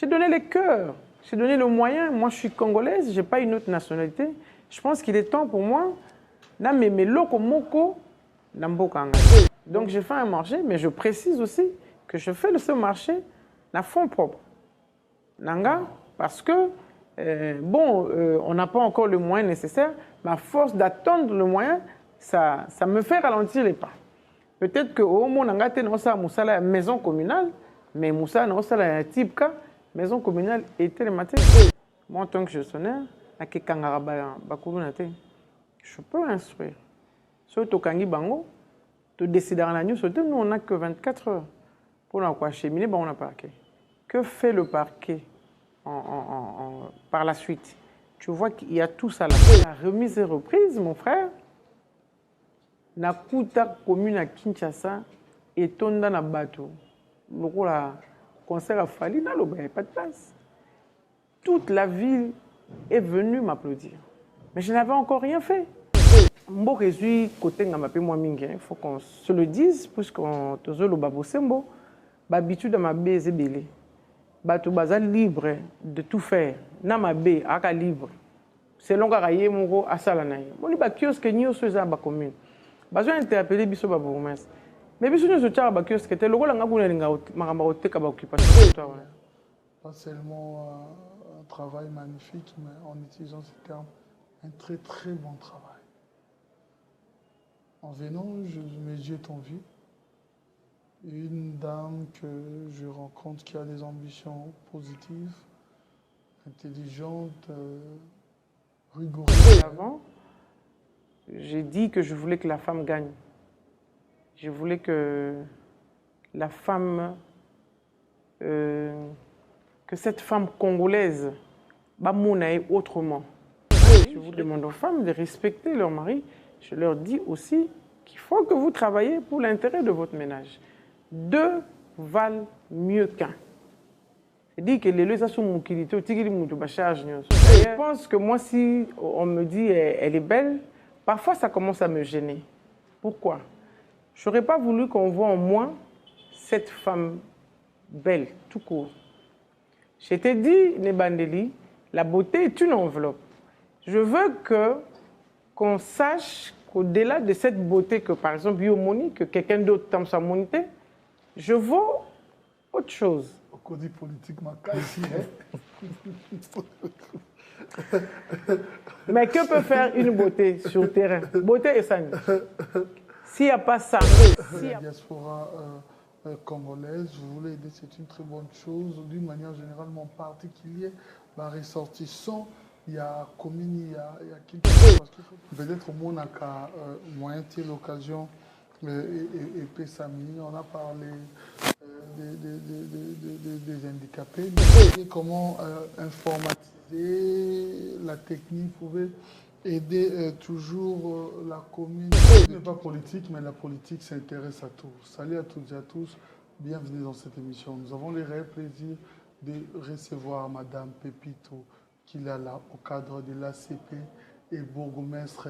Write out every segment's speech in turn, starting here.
J'ai donné le cœur, j'ai donné le moyen. Moi, je suis congolaise, je n'ai pas une autre nationalité. Je pense qu'il est temps pour moi, donc, j'ai fait un marché, mais je précise aussi que je fais ce marché à fonds propres. Nanga, parce que, on n'a pas encore le moyen nécessaire, mais à force d'attendre le moyen, ça me fait ralentir les pas. Peut-être que au moins, on a la maison communale, mais Moussa n'a la type cas, maison communale était le matin. Moi, en tant que gestionnaire, je peux instruire. Surtout quand bango, tu décides dans la nuit, nous on n'a que 24 heures pour acheminer, on a parquet. Que fait le parquet par la suite? Tu vois qu'il y a tout ça là. La remise et reprise, mon frère, Nakuta commune à Kinshasa et Tonda na bateau. Le concert a fallu, il n'y a pas de place. Toute la ville est venue m'applaudir. Mais je n'avais encore rien fait. Mbo résuit côté ngamape moi mingi, il faut qu'on se le dise puisqu'on te zo lo babosembo, habitude ma bé zebele. Bato baza libre de tout faire. Na ma bé aka libre. Selon karaye moko asala na ye. Moni ba kiosque nyoso za ba commune. Bazo interpeller biso ba bourgmestre. Mais biso nyoso tshara ba kiosque te lokola ngakuna linga makamba oteka ba occupation. Pas seulement un travail magnifique, mais en utilisant ce terme, un très très bon travail. En venant, mes yeux t'ont vu. Une dame que je rencontre qui a des ambitions positives, intelligente, rigoureuse. Avant, j'ai dit que je voulais que la femme gagne. Je voulais que la femme, que cette femme congolaise, bamonae autrement. Je vous demande aux femmes de respecter leur mari. Je leur dis aussi qu'il faut que vous travaillez pour l'intérêt de votre ménage. Deux valent mieux qu'un. C'est-à-dire que les leçons sont moukilité, je pense que moi, si on me dit elle est belle, parfois ça commence à me gêner. Pourquoi? Je n'aurais pas voulu qu'on voit en moi cette femme belle, tout court. Je t'ai dit, Nebandeli, la beauté est une enveloppe. Je veux qu'on sache qu'au-delà de cette beauté que, par exemple, Yomoni, que quelqu'un d'autre tente sa monité, je vaux autre chose. Au côté politique, ma ici. Mais que peut faire une beauté sur le terrain? Beauté et sani. S'il n'y a pas ça. La diaspora congolaise, je voulais aider, c'est une très bonne chose. D'une manière généralement particulière, la ressortissant. Il y a commune, il y a peut-être au moins moyen de l'occasion et Pessami, on a parlé des handicapés, mais comment informatiser la technique pouvait aider toujours la commune. Ce n'est pas politique, mais la politique s'intéresse à tous. Salut à toutes et à tous, bienvenue dans cette émission. Nous avons le réel plaisir de recevoir Madame Pepito Kilala au cadre de l'ACP et bourgmestre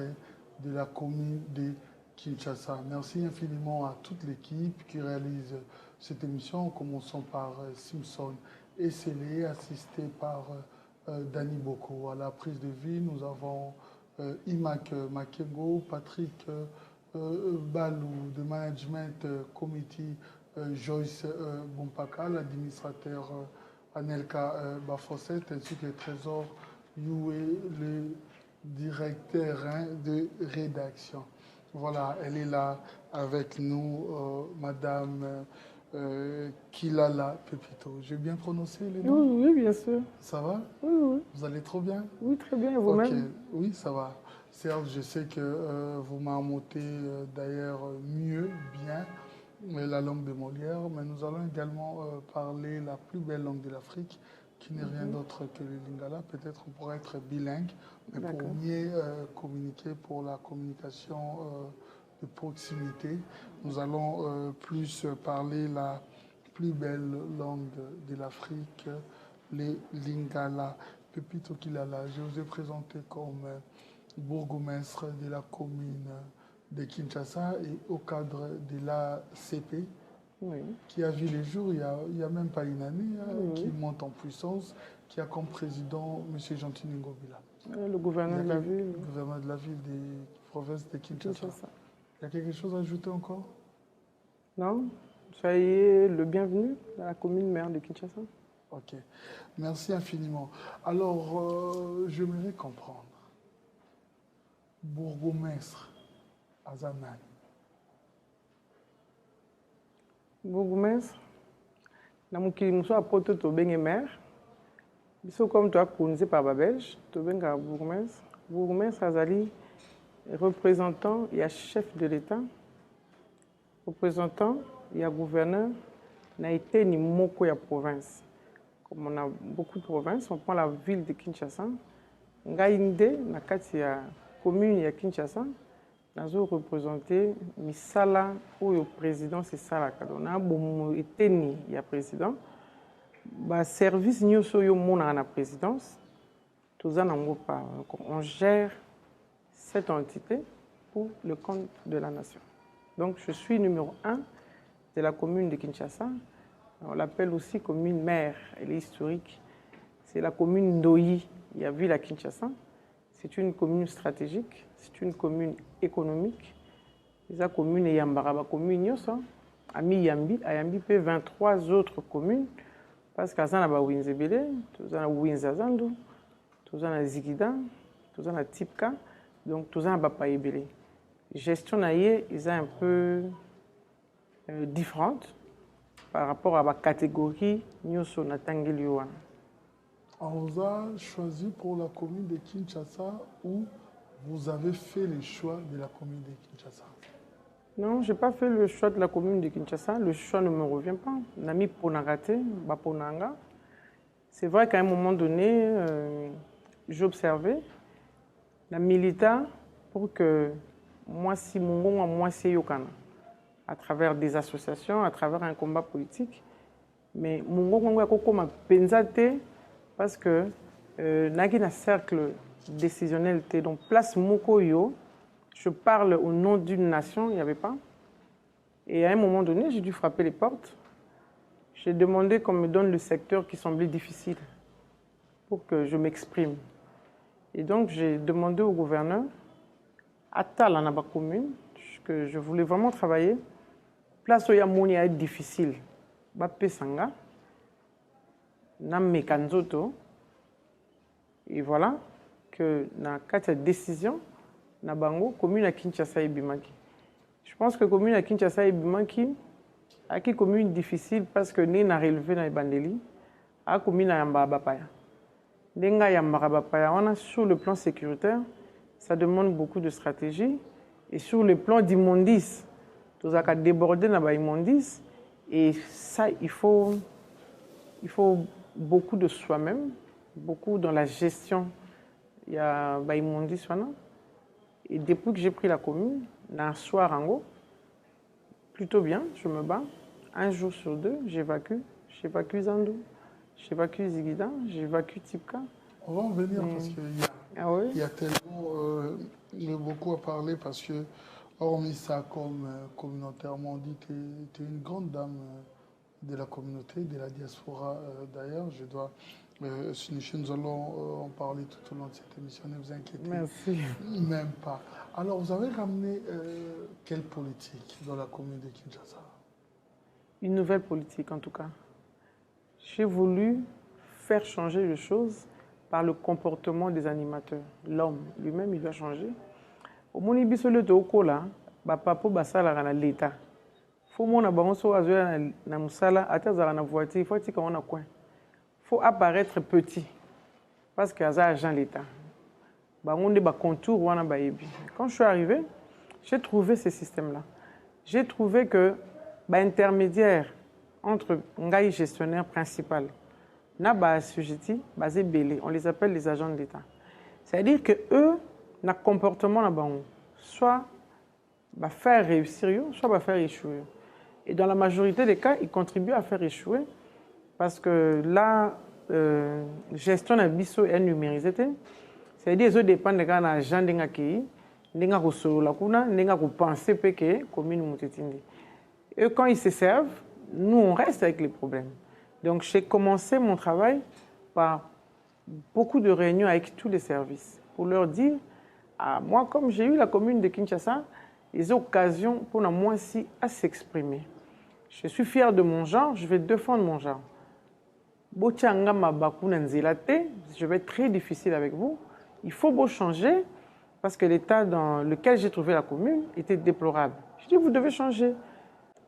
de la commune de Kinshasa. Merci infiniment à toute l'équipe qui réalise cette émission, en commençant par Simpson et Sélé, assisté par Dani Boko. À la prise de vie, nous avons Imak Makengo, Patrick Balou, de Management Committee, Joyce Bompaka, l'administrateur Anelka Bafosset, ainsi que le trésor Youé, le directeur de rédaction. Voilà, elle est là avec nous, Madame Kilala Pepito. J'ai bien prononcé les noms? Oui, oui, bien sûr. Ça va? Oui, oui. Vous allez trop bien? Oui, très bien, vous-même? Okay. Oui, ça va. Certes, je sais que vous marmottez d'ailleurs mieux, bien, la langue de Molière, mais nous allons également parler la plus belle langue de l'Afrique, qui n'est rien d'autre que le lingala. Peut-être on pourrait être bilingue, mais pour mieux communiquer, pour la communication de proximité, nous allons plus parler la plus belle langue de l'Afrique, le lingala. Pepito Kilala, je vous ai présenté comme bourgmestre de la commune de Kinshasa et au cadre de l'ACP, qui a vu les jours il y a même pas une année, qui monte en puissance, qui a comme président M. Gentil Ngobila. Le gouverneur de la ville. Le gouverneur de la ville des provinces de Kinshasa. Il y a quelque chose à ajouter encore? Non, soyez le bienvenu dans la commune maire de Kinshasa. Ok, merci infiniment. Alors, j'aimerais comprendre. Bourgmestre Azanani. Bourgmestre, na mukili muso apoto to benge maire. Biso comme toi connaissez par Babelge, to benga bourgmestre. Bourgmestre azali représentant, il y a chef de l'État. Représentant, il y a gouverneur. Na été ni moko ya province. Comme on a beaucoup de provinces, on prend la ville de Kinshasa. Ngaïnde, na kati ya commune ya Kinshasa, nazo représenter misala ou le président c'est ça la kadona bon eteni ya président ba service nyoso yo mona na présidence tous en ango pas on gère cette entité pour le compte de la nation. Donc je suis numéro 1 de la commune de Kinshasa. On l'appelle aussi commune mère, elle est historique. C'est la commune Ndoyi, il y a ville à Kinshasa. C'est une commune stratégique, c'est une commune économique. La commune est Yambara, commune Yosa, Ami Yambi, Ayambi peut 23 autres communes, parce qu'à Zanaba Winzebele, tout ça Winzazando, tout ça Zigida, tout ça Tipka, donc tout ça Bapaïbele. Gestion naïe, ils sont un peu différente par rapport à la catégorie Nyoso Natangeliwa. On vous a choisi pour la commune de Kinshasa ou vous avez fait le choix de la commune de Kinshasa? Non, je n'ai pas fait le choix de la commune de Kinshasa. Le choix ne me revient pas. Nami Ponagate, Baponanga. C'est vrai qu'à un moment donné, j'observais la milita pour que moi, si mon moi, c'est Yokana, à travers des associations, à travers un combat politique. Mais mon m'a pensé parce que nagi na cercle décisionnel, donc place Mokoyo, je parle au nom d'une nation, il n'y avait pas. Et à un moment donné, j'ai dû frapper les portes. J'ai demandé qu'on me donne le secteur qui semblait difficile pour que je m'exprime. Et donc, j'ai demandé au gouverneur, à Talanaba commune, que je voulais vraiment travailler. Place où il y a mouni à être difficile. Bapé Sanga, Nam Mekanzoto. Et voilà que dans cette décision, na bango commune à Kinshasa et Bimaki. Je pense que commune à Kinshasa et Bimaki a qui commune difficile parce que né na relevé na Bandeli, a commune à Yambabapaya. Denga Yambabapaya, on a sur le plan sécuritaire, ça demande beaucoup de stratégie et sur le plan d'immondice, tout ça a débordé na immondice et ça il faut beaucoup de soi-même. Beaucoup dans la gestion, il y a immondice. Et depuis que j'ai pris la commune, dans un soir en haut, plutôt bien, je me bats. Un jour sur deux, j'évacue. J'évacue Zandou, j'évacue Zigida, j'évacue Tipka. On va en venir parce qu'il y a tellement beaucoup à parler parce que, hormis ça, comme communautairement dit, tu es une grande dame de la communauté, de la diaspora d'ailleurs. Je dois. Nous allons en parler tout au long de cette émission, ne vous inquiétez Merci. Même pas. Alors, vous avez ramené quelle politique dans la commune de Kinshasa? Une nouvelle politique, en tout cas. J'ai voulu faire changer les choses par le comportement des animateurs. L'homme lui-même, il doit changer. Au Monibiso le Tokola, papo basala na l'État. Faut mon abonso azoya na musala atazara na voiture, il faut que on a coin. Faut apparaître petit parce qu'il y a un agent de l'État. Quand je suis arrivé, j'ai trouvé ce système-là. J'ai trouvé que l'intermédiaire entre Ngaï gestionnaire principal, on les appelle les agents de l'État. C'est-à-dire que eux, le comportement soit faire réussir, soit faire échouer. Et dans la majorité des cas, ils contribuent à faire échouer. Parce que la gestion de biso est numérisée. C'est-à-dire que dépend de l'agent de l'Aki, de l'Aki, de penser que la commune. Et quand ils se servent, nous, on reste avec les problèmes. Donc, j'ai commencé mon travail par beaucoup de réunions avec tous les services pour leur dire, moi, comme j'ai eu la commune de Kinshasa, les occasions pour moi aussi à s'exprimer. Je suis fière de mon genre, je vais défendre mon genre. Je vais être très difficile avec vous. Il faut changer parce que l'état dans lequel j'ai trouvé la commune était déplorable. Je dis, vous devez changer.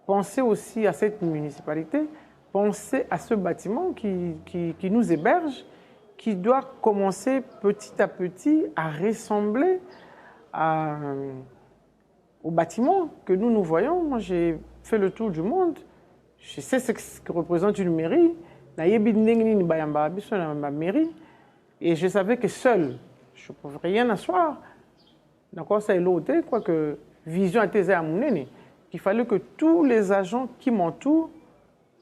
Pensez aussi à cette municipalité, pensez à ce bâtiment qui nous héberge, qui doit commencer petit à petit à ressembler au bâtiment que nous voyons. Moi, j'ai fait le tour du monde. Je sais ce que représente une mairie. Et je savais que seul, je ne pouvais rien asseoir. D'accord, ça est l'autre, quoi que vision à tes amounés. Il fallait que tous les agents qui m'entourent,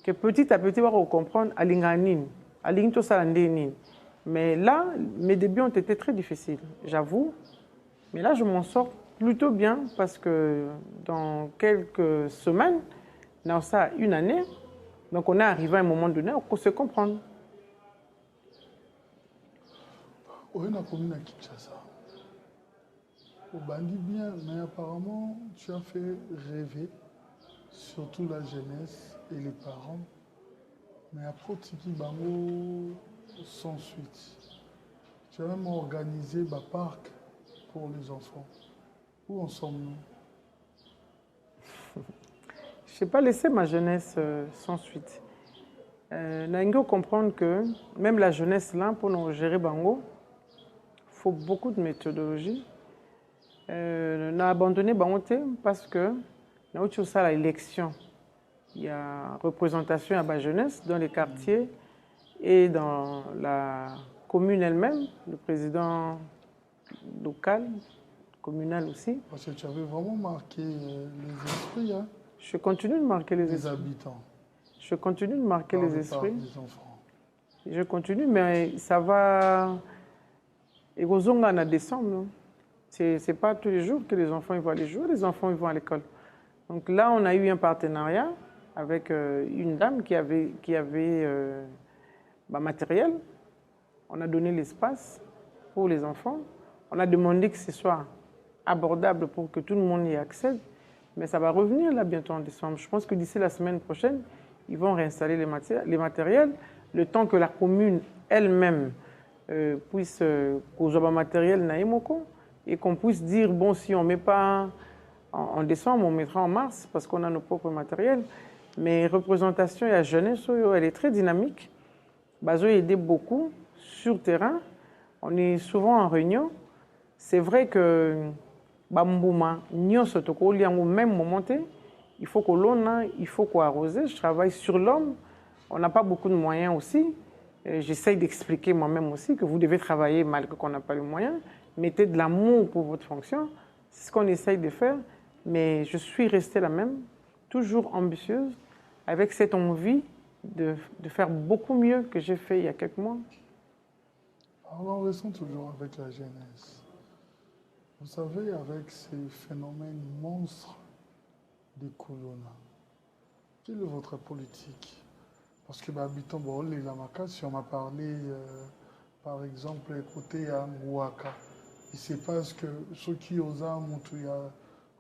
que petit à petit, vont comprendre à l'ingranine, à l'ingtosalandénine. Mais là, mes débuts ont été très difficiles, j'avoue. Mais là, je m'en sors plutôt bien parce que dans quelques semaines, dans ça, une année, donc on est arrivé à un moment donné pour se comprendre. Oui, on a commune à Kinshasa. Au bandit bien, mais apparemment, tu as fait rêver, surtout la jeunesse et les parents. Mais après, Tiki Bango, sans suite. Tu as même organisé un parc pour les enfants. Où en sommes-nous? Je n'ai pas laissé ma jeunesse sans suite. Naingo comprendre que même la jeunesse là, pour nous gérer Bango, il faut beaucoup de méthodologie. On a abandonné Bango parce que nous avons ça l'élection. Il y a représentation à la jeunesse dans les quartiers et dans la commune elle-même, le président local, communal aussi. Parce que tu avais vraiment marqué les esprits. Hein? Je continue de marquer les esprits. Habitants. Je continue de marquer les esprits. Des enfants. Je continue, mais ça va. Et aux en décembre, c'est pas tous les jours que les enfants ils vont aller jouer, les enfants ils vont à l'école. Donc là, on a eu un partenariat avec une dame qui avait matériel. On a donné l'espace pour les enfants. On a demandé que ce soit abordable pour que tout le monde y accède. Mais ça va revenir là bientôt en décembre. Je pense que d'ici la semaine prochaine, ils vont réinstaller les matériels. Le temps que la commune elle-même puisse causer matériel naïmoko et qu'on puisse dire, bon, si on ne met pas en décembre, on mettra en mars parce qu'on a nos propres matériels. Mais représentation et la jeunesse, elle est très dynamique. Bazo aidé beaucoup sur terrain. On est souvent en réunion. C'est vrai que Bambouma, même momenté, il faut que l'on a, il faut qu'on arrose. Je travaille sur l'homme. On n'a pas beaucoup de moyens aussi. J'essaye d'expliquer moi-même aussi que vous devez travailler malgré qu'on n'a pas les moyens. Mettez de l'amour pour votre fonction. C'est ce qu'on essaye de faire. Mais je suis restée la même, toujours ambitieuse, avec cette envie de faire beaucoup mieux que j'ai fait il y a quelques mois. Alors, restons toujours avec la jeunesse. Vous savez, avec ces phénomènes monstres des colonna, quelle est votre politique? Parce que habitant les Lamaka, si on m'a parlé, par exemple, côté à Ngouaka, il se passe que ceux qui osent monter à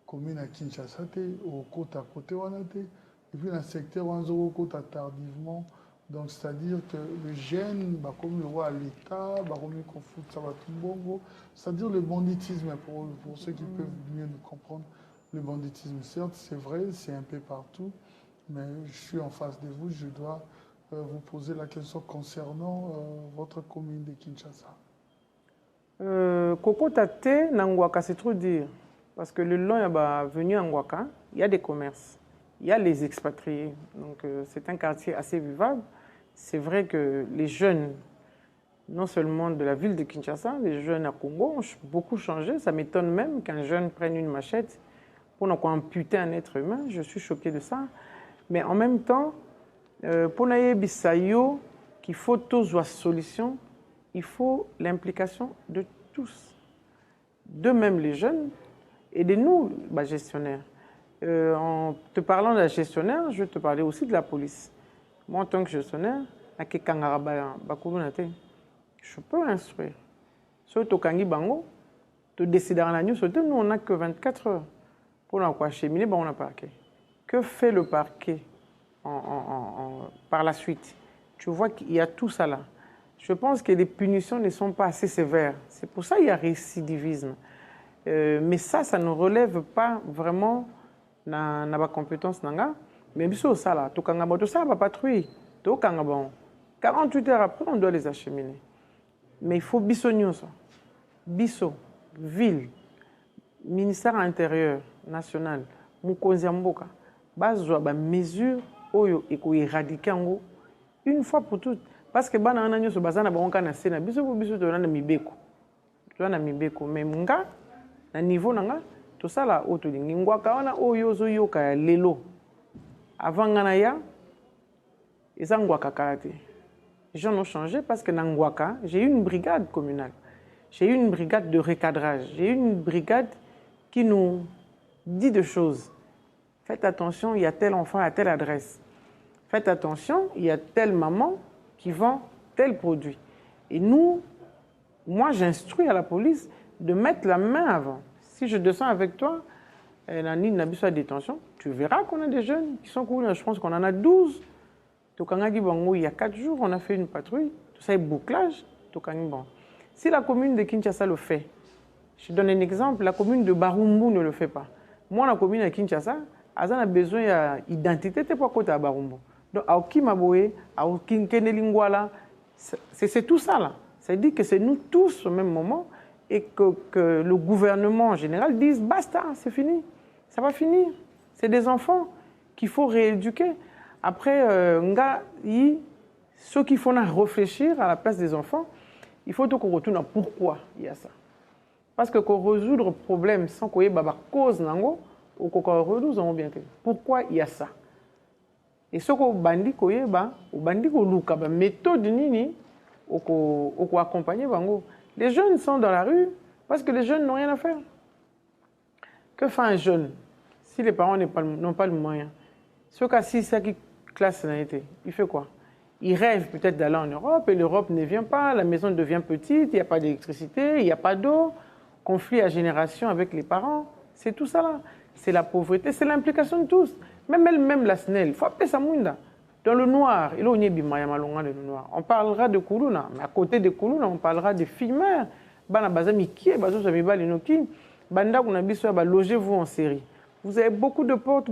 commune à Kinshasa, au côté à côté, et puis dans le secteur, on a côté tardivement. Donc, c'est-à-dire que le jeune, comme le roi à l'État, comme le conflit, ça va tout bon. C'est-à-dire le banditisme, pour ceux qui peuvent mieux nous comprendre, le banditisme, certes, c'est vrai, c'est un peu partout, mais je suis en face de vous, je dois vous poser la question concernant votre commune de Kinshasa. Koko Tate, Nangwaka, c'est trop dire. Parce que le long, il y a venu à Ngwaka, il y a des commerces, il y a les expatriés. Donc, c'est un quartier assez vivable. C'est vrai que les jeunes, non seulement de la ville de Kinshasa, les jeunes à Congo ont beaucoup changé. Ça m'étonne même qu'un jeune prenne une machette pour amputer un être humain. Je suis choquée de ça. Mais en même temps, pour Bisayo, qu'il faut tous la solution, il faut l'implication de tous. De même les jeunes et de nous, gestionnaires. En te parlant de la gestionnaire, je vais te parler aussi de la police. Moi, en tant que gestionnaire, je peux instruire. Surtout quand tu décides en la nuit, nous, on n'a que 24 heures pour acheminer on a parquet. Que fait le parquet par la suite? Tu vois qu'il y a tout ça là. Je pense que les punitions ne sont pas assez sévères. C'est pour ça qu'il y a récidivisme. Mais ça ne relève pas vraiment de ma compétence. Mais ça là, tout ça va patrouiller. 48 heures après, on doit les acheminer. Mais il faut biso nyonso. Biso, ville, ministère intérieur, national, mukonzi mboka, bazwa ba mesure oyo eko éradiquer ngo une fois pour toutes. Parce que bana na nyonso bazana bango na sena biso to na mibeko. To na mibeko mais nga na niveau nanga to sala oto lingi ngwaka wana oyo zo yoka ya lelo. Avant ngana ya eza ngwaka karate. Les gens ont changé parce que dans Ngwaka, j'ai eu une brigade communale. J'ai eu une brigade de recadrage. J'ai eu une brigade qui nous dit des choses. Faites attention, il y a tel enfant à telle adresse. Faites attention, il y a telle maman qui vend tel produit. Et nous, moi, j'instruis à la police de mettre la main avant. Si je descends avec toi, la nuit de détention, tu verras qu'on a des jeunes qui sont cool. Je pense qu'on en a 12. Il y a 4 jours, on a fait une patrouille. Tout ça est bouclage. Si la commune de Kinshasa le fait, je donne un exemple, la commune de Barumbu ne le fait pas. Moi, la commune de Kinshasa, elle a besoin d'identité pour côté à Barumbu. Donc, à Okimaboé, à Okinkenelingwala, c'est tout ça là. Ça dit que c'est nous tous au même moment et que le gouvernement en général dise basta, c'est fini. Ça va finir. C'est des enfants qu'il faut rééduquer. Après, ceux qui font réfléchir à la place des enfants, il faut qu'on retourne à pourquoi il y a ça. Parce que qu'on résoudre le problème sans qu'il y ait une cause, ou qu'on résoudre bien. Pourquoi il y a ça? Et ce qu'on bandi la méthode nini, ou accompagner bango. Les jeunes sont dans la rue parce que les jeunes n'ont rien à faire. Que fait un jeune si les parents n'ont pas le moyen? Ce cas si ça qui classe il fait quoi? Il rêve peut-être d'aller en Europe et l'Europe ne vient pas, la maison devient petite, il n'y a pas d'électricité, il n'y a pas d'eau, conflit à génération avec les parents, c'est tout ça là. C'est la pauvreté, c'est l'implication de tous. Même la SNEL, il faut appeler ça Munda. Dans le noir, on parlera de Koulouna, mais à côté de Koulouna, on parlera des filmeurs. Logez-vous en série. Vous avez beaucoup de portes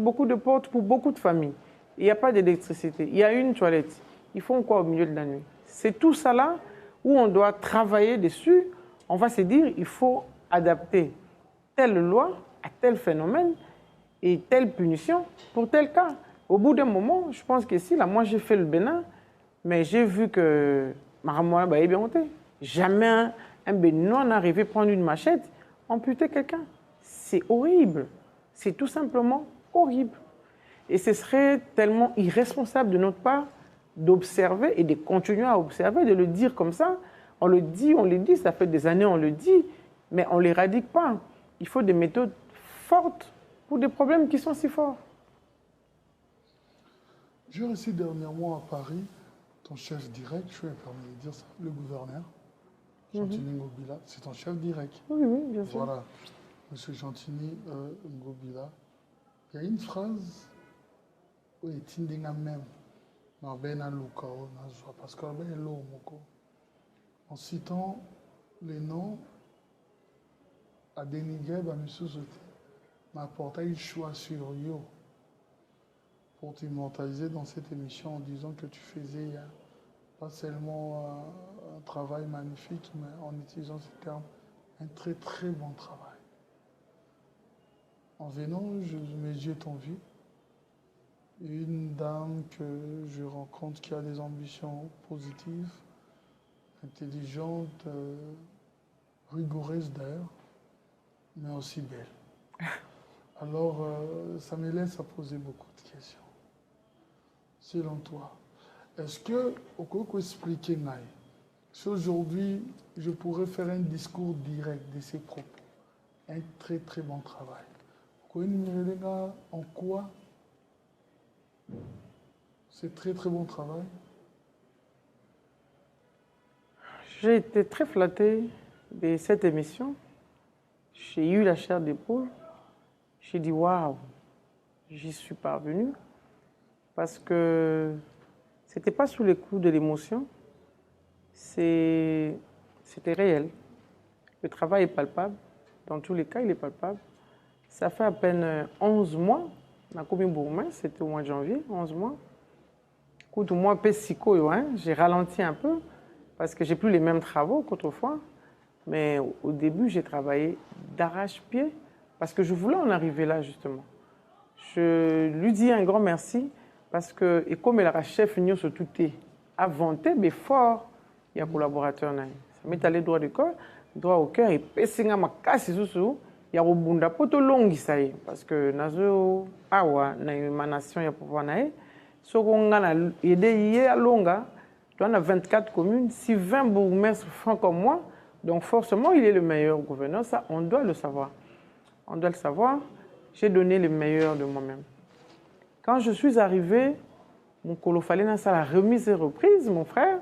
pour beaucoup de familles. Il n'y a pas d'électricité. Il y a une toilette. Ils font quoi au milieu de la nuit? C'est tout ça là où on doit travailler dessus. On va se dire, il faut adapter telle loi à tel phénomène et telle punition pour tel cas. Au bout d'un moment, je pense que si, là, moi j'ai fait le Bénin, mais j'ai vu que Maramoua est bien monté. Jamais un Béninois n'a arrivé à prendre une machette, amputer quelqu'un. C'est horrible. C'est tout simplement horrible. Et ce serait tellement irresponsable de notre part d'observer et de continuer à observer, de le dire comme ça. On le dit, ça fait des années on le dit, mais on ne l'éradique pas. Il faut des méthodes fortes pour des problèmes qui sont si forts. J'ai reçu dernièrement à Paris ton chef direct, je vais me permettre de dire ça, le gouverneur, Gentini Ngobila, c'est ton chef direct. Oui, bien sûr. Voilà, monsieur Gentini Ngobila. Il y a une phrase où il est même. Parce que en citant les noms à dénigrer M. Zoté, m'a apporté un choix sur Yo pour t'immortaliser dans cette émission en disant que tu faisais pas seulement un travail magnifique, mais en utilisant ce terme, un très très bon travail. En venant, mes yeux t'ont vu. Une dame que je rencontre qui a des ambitions positives, intelligente, rigoureuse d'ailleurs, mais aussi belle. Alors, ça me laisse à poser beaucoup de questions. Selon toi, est-ce que, au cas où expliquer, si aujourd'hui je pourrais faire un discours direct de ces propos, un très très bon travail, En quoi c'est très très bon travail? J'ai été très flattée de cette émission. J'ai eu la chair d'épaule. J'ai dit waouh, j'y suis parvenue parce que c'était pas sous les coups de l'émotion, c'était réel. Le travail est palpable. Dans tous les cas, il est palpable. Ça fait à peine 11 mois. C'était au mois de janvier, 11 mois. Moi, j'ai ralenti un peu parce que j'ai plus les mêmes travaux qu'autrefois. Mais au début, j'ai travaillé d'arrache-pied parce que je voulais en arriver là, justement. Je lui dis un grand merci parce que, et comme elle a chef, nous se tout est inventé, mais fort, il y a un collaborateur. Ça m'est allé droit au cœur, et pessinga ma casse sous il y a un bunda poto longi ça y parce que nazo awa na émanation ya pouvoir nae sokonga na aider yé à longa tu as 24 communes si 20 bourgmestres font comme moi donc forcément il est le meilleur gouverneur, ça on doit le savoir. On doit le savoir. J'ai donné le meilleur de moi-même. Quand je suis arrivé, mon colofalé na la remise et reprise, mon frère,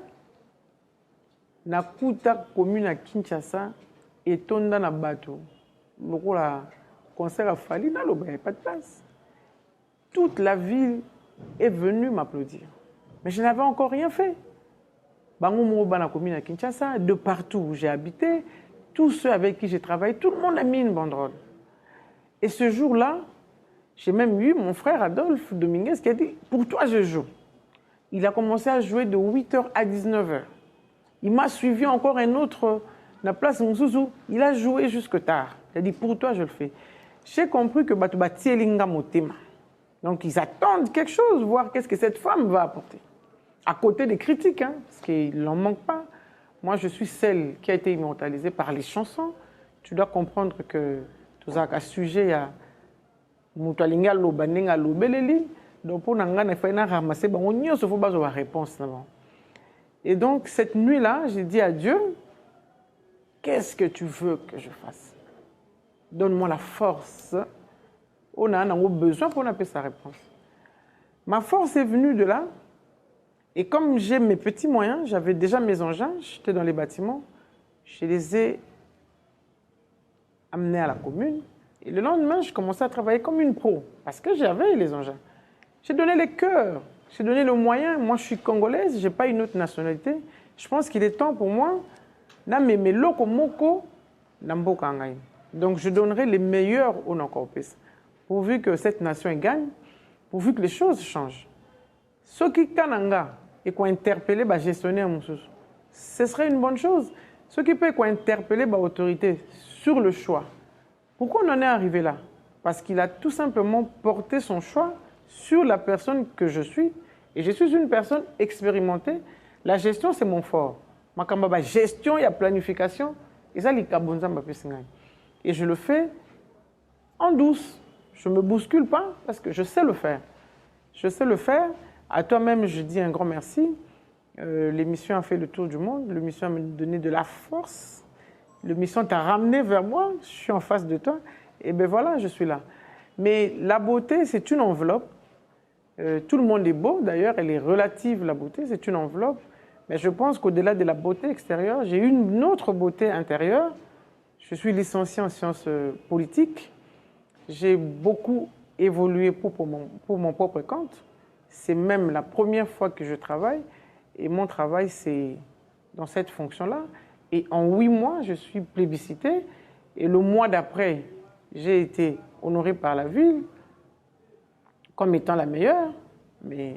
na kuta commune à Kinshasa et tonda na bateau. Le concert a fallu, il n'y avait pas de place. Toute la ville est venue m'applaudir. Mais je n'avais encore rien fait. Bango na commune à Kinshasa, de partout où j'ai habité, tous ceux avec qui j'ai travaillé, tout le monde a mis une banderole. Et ce jour-là, j'ai même eu mon frère Adolphe Dominguez qui a dit « Pour toi, je joue ». Il a commencé à jouer de 8h à 19h. Il m'a suivi encore un autre, la place Mousouzou. Il a joué jusque tard. Il a dit, pour toi, je le fais. J'ai compris que Batubati Motema. Donc, ils attendent quelque chose, voir qu'est-ce que cette femme va apporter. À côté des critiques, hein, parce qu'il n'en manque pas. Moi, je suis celle qui a été immortalisée par les chansons. Tu dois comprendre que tout ça, à ce sujet, il y a Moutalinga Lobanenga Lobeleli. Donc, pour Nanga, il faut ramasser, on y a une réponse. Et donc, cette nuit-là, j'ai dit à Dieu, qu'est-ce que tu veux que je fasse? Donne-moi la force. On a besoin pour appeler sa réponse. Ma force est venue de là. Et comme j'ai mes petits moyens, j'avais déjà mes engins, j'étais dans les bâtiments, je les ai amenés à la commune. Et le lendemain, je commençais à travailler comme une pro, parce que j'avais les engins. J'ai donné les cœurs, j'ai donné le moyen. Moi, je suis congolaise, je n'ai pas une autre nationalité. Je pense qu'il est temps pour moi, donc je donnerai les meilleurs au Nankopes, pourvu que cette nation gagne, pourvu que les choses changent. Ceux qui kananga et qui ont interpellé les gestionnaires, ce serait une bonne chose. Ceux qui peuvent interpeller l'autorité sur le choix. Pourquoi on en est arrivé là? Parce qu'il a tout simplement porté son choix sur la personne que je suis. Et je suis une personne expérimentée. La gestion, c'est mon fort. Ma gestion, il y a planification. Et ça, et je le fais en douce. Je ne me bouscule pas parce que je sais le faire. Je sais le faire. À toi-même, je dis un grand merci. L'émission a fait le tour du monde. L'émission m'a donné de la force. L'émission t'a ramené vers moi. Je suis en face de toi. Et bien voilà, je suis là. Mais la beauté, c'est une enveloppe. Tout le monde est beau. D'ailleurs, elle est relative, la beauté. C'est une enveloppe. Mais je pense qu'au-delà de la beauté extérieure, j'ai une autre beauté intérieure. Je suis licencié en sciences politiques. J'ai beaucoup évolué pour mon propre compte. C'est même la première fois que je travaille. Et mon travail, c'est dans cette fonction-là. Et en 8 mois, je suis plébiscité. Et le mois d'après, j'ai été honoré par la ville comme étant la meilleure. Mais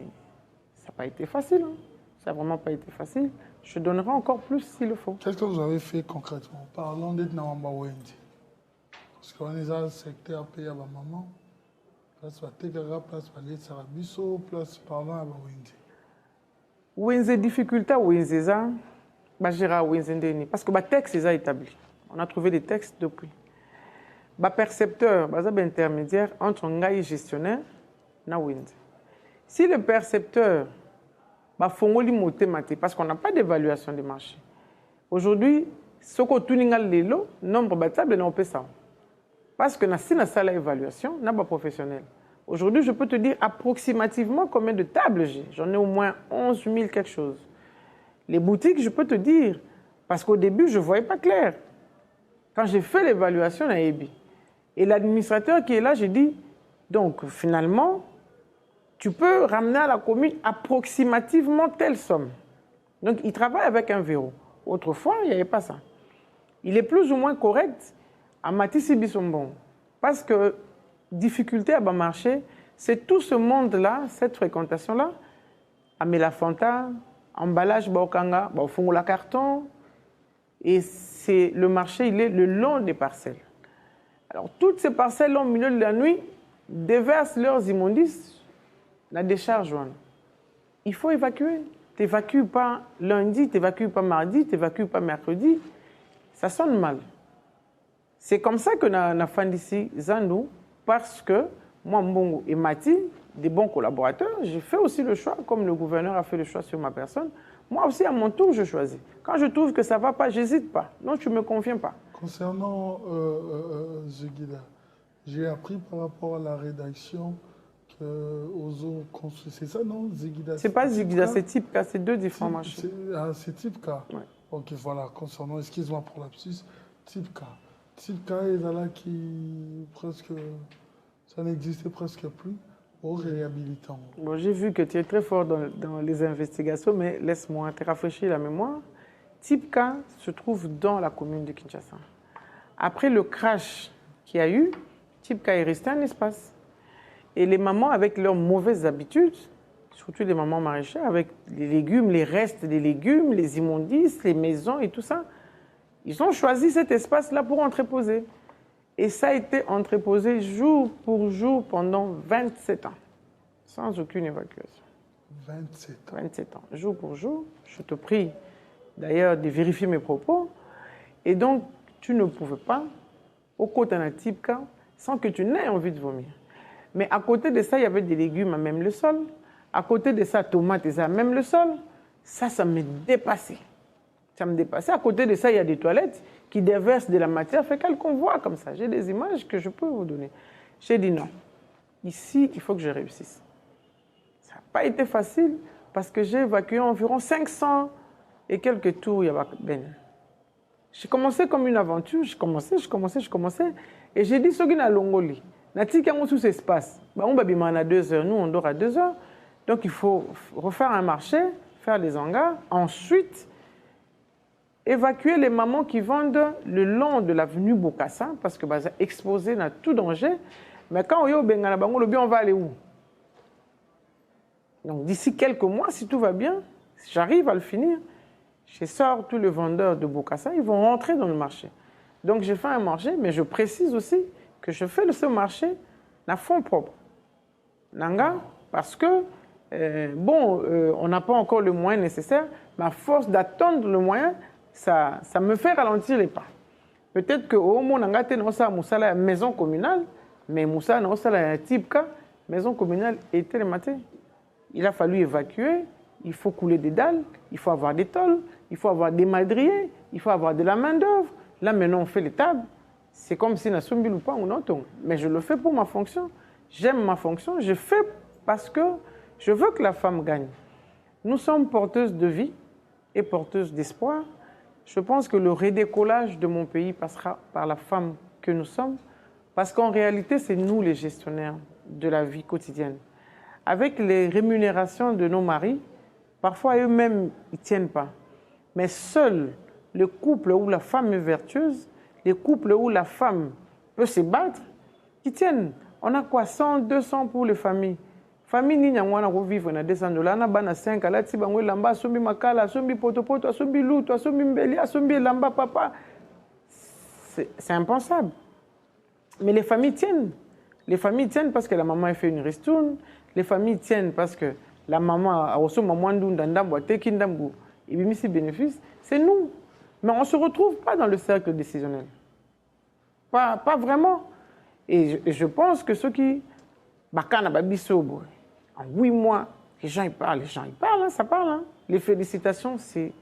ça n'a pas été facile. Hein. Ça n'a vraiment pas été facile. Je donnerai encore plus s'il le faut. Qu'est-ce que vous avez fait concrètement? Parlons d'être Nawamba Wendy. Parce qu'on est dans le secteur payé à ma maman. Place Batekara, place Palais Sarabiso, place parlant à Wendy. Wendy difficulté Wendy ça, Bajira Wendy parce que le texte est établi. On a trouvé des textes depuis. Le percepteur, le intermédiaire entre un gestionnaire et Wendy. Si le percepteur parce qu'on n'a pas d'évaluation des marchés. Aujourd'hui, ce que tout le monde nombre de tables, on peut ça. Parce que si na salle évaluation, n'a pas professionnel. Aujourd'hui, je peux te dire approximativement combien de tables j'ai. J'en ai au moins 11 000 quelque chose. Les boutiques, je peux te dire, parce qu'au début, je ne voyais pas clair. Quand j'ai fait l'évaluation à EBI, et l'administrateur qui est là, j'ai dit, donc finalement, tu peux ramener à la commune approximativement telle somme. Donc, il travaille avec un verrou. Autrefois, il n'y avait pas ça. Il est plus ou moins correct à Matisse Bissombon. Parce que difficulté à marché, c'est tout ce monde-là, cette fréquentation-là, à Melafanta, emballage Baokanga, la carton, et c'est le marché, il est le long des parcelles. Alors, toutes ces parcelles, au milieu de la nuit, déversent leurs immondices, la décharge. Il faut évacuer. Tu n'évacues pas lundi, tu n'évacues pas mardi, tu n'évacues pas mercredi. Ça sonne mal. C'est comme ça que na fin d'ici Zandou, parce que moi, Mbongo et Mati, des bons collaborateurs, j'ai fait aussi le choix, comme le gouverneur a fait le choix sur ma personne. Moi aussi, à mon tour, je choisis. Quand je trouve que ça ne va pas, j'hésite pas. Non, tu ne me conviens pas. Concernant Zegida, j'ai appris par rapport à la rédaction qu'Ozo construit. C'est ça, non, Zegida? C'est pas Zegida, c'est Tipka, c'est deux différents marchés. C'est Tipka. Ouais. Ok, voilà, concernant, excuse-moi pour l'absus, Tipka. Tipka est là qui presque, ça n'existait presque plus. Au réhabilitant. Bon, j'ai vu que tu es très fort dans les investigations, mais laisse-moi te rafraîchir la mémoire. Tipka se trouve dans la commune de Kinshasa. Après le crash qu'il y a eu, Tipka est resté un espace. Et les mamans, avec leurs mauvaises habitudes, surtout les mamans maraîchères, avec les légumes, les restes des légumes, les immondices, les maisons et tout ça, ils ont choisi cet espace-là pour entreposer. Et ça a été entreposé jour pour jour pendant 27 ans, sans aucune évacuation. 27 ans. 27 ans, jour pour jour. Je te prie d'ailleurs de vérifier mes propos. Et donc, tu ne pouvais pas, au côté d'un type cas, sans que tu n'aies envie de vomir. Mais à côté de ça, il y avait des légumes à même le sol. À côté de ça, tomates et à même le sol. Ça me dépassait. Ça me dépassait. À côté de ça, il y a des toilettes qui déversent de la matière, fait qu'elle convoie comme ça. J'ai des images que je peux vous donner. J'ai dit non. Ici, il faut que je réussisse. Ça n'a pas été facile parce que j'ai évacué environ 500 et quelques tours. J'ai commencé comme une aventure. Je commençais. Et j'ai dit, ce qui est Longoli, sous cet espace, on va à 2 heures. Nous, on dort à 2 heures. Donc, il faut refaire un marché, faire des hangars. Ensuite, évacuer les mamans qui vendent le long de l'avenue Bokassa, parce que ça exposé à tout danger. Mais quand on est au Bengala, on va aller où? Donc d'ici quelques mois, si tout va bien, si j'arrive à le finir, je sors tous les vendeurs de Bokassa, ils vont rentrer dans le marché. Donc j'ai fait un marché, mais je précise aussi que je fais ce marché à fond propre. Nanga, parce que, on n'a pas encore le moyen nécessaire, mais à force d'attendre le moyen, ça me fait ralentir les pas. Peut-être que au moins, on a la maison communale, mais Moussa a la type cas, maison communale était le matin. Il a fallu évacuer, il faut couler des dalles, il faut avoir des tôles, il faut avoir des madriers, il faut avoir de la main-d'œuvre. Là, maintenant, on fait les tables. C'est comme si on a sombi ou pas ou non. Mais je le fais pour ma fonction. J'aime ma fonction. Je fais parce que je veux que la femme gagne. Nous sommes porteuses de vie et porteuses d'espoir. Je pense que le redécollage de mon pays passera par la femme que nous sommes, parce qu'en réalité, c'est nous les gestionnaires de la vie quotidienne. Avec les rémunérations de nos maris, parfois eux-mêmes, ils ne tiennent pas. Mais seul le couple où la femme est vertueuse, les couples où la femme peut se battre, qui tiennent. On a quoi? 100, 200 pour les familles. Famille ni nyangwana ko vivre na $200 na bana 5 ala ti bango lamba asombi makala asombi potopoto asombi luto asombi mbeli asombi lamba papa, c'est impensable. Mais les familles tiennent. Les familles tiennent parce que la maman a fait une ristourne. Les familles tiennent parce que la maman a reçu maman ndandambo teki ndambo et bimisi bénéfice. C'est nous. Mais on ne se retrouve pas dans le cercle décisionnel. Pas vraiment. Et je pense que ceux qui bakana babisobo en 8 mois, les gens ils parlent, hein, ça parle. Hein. Les félicitations, c'est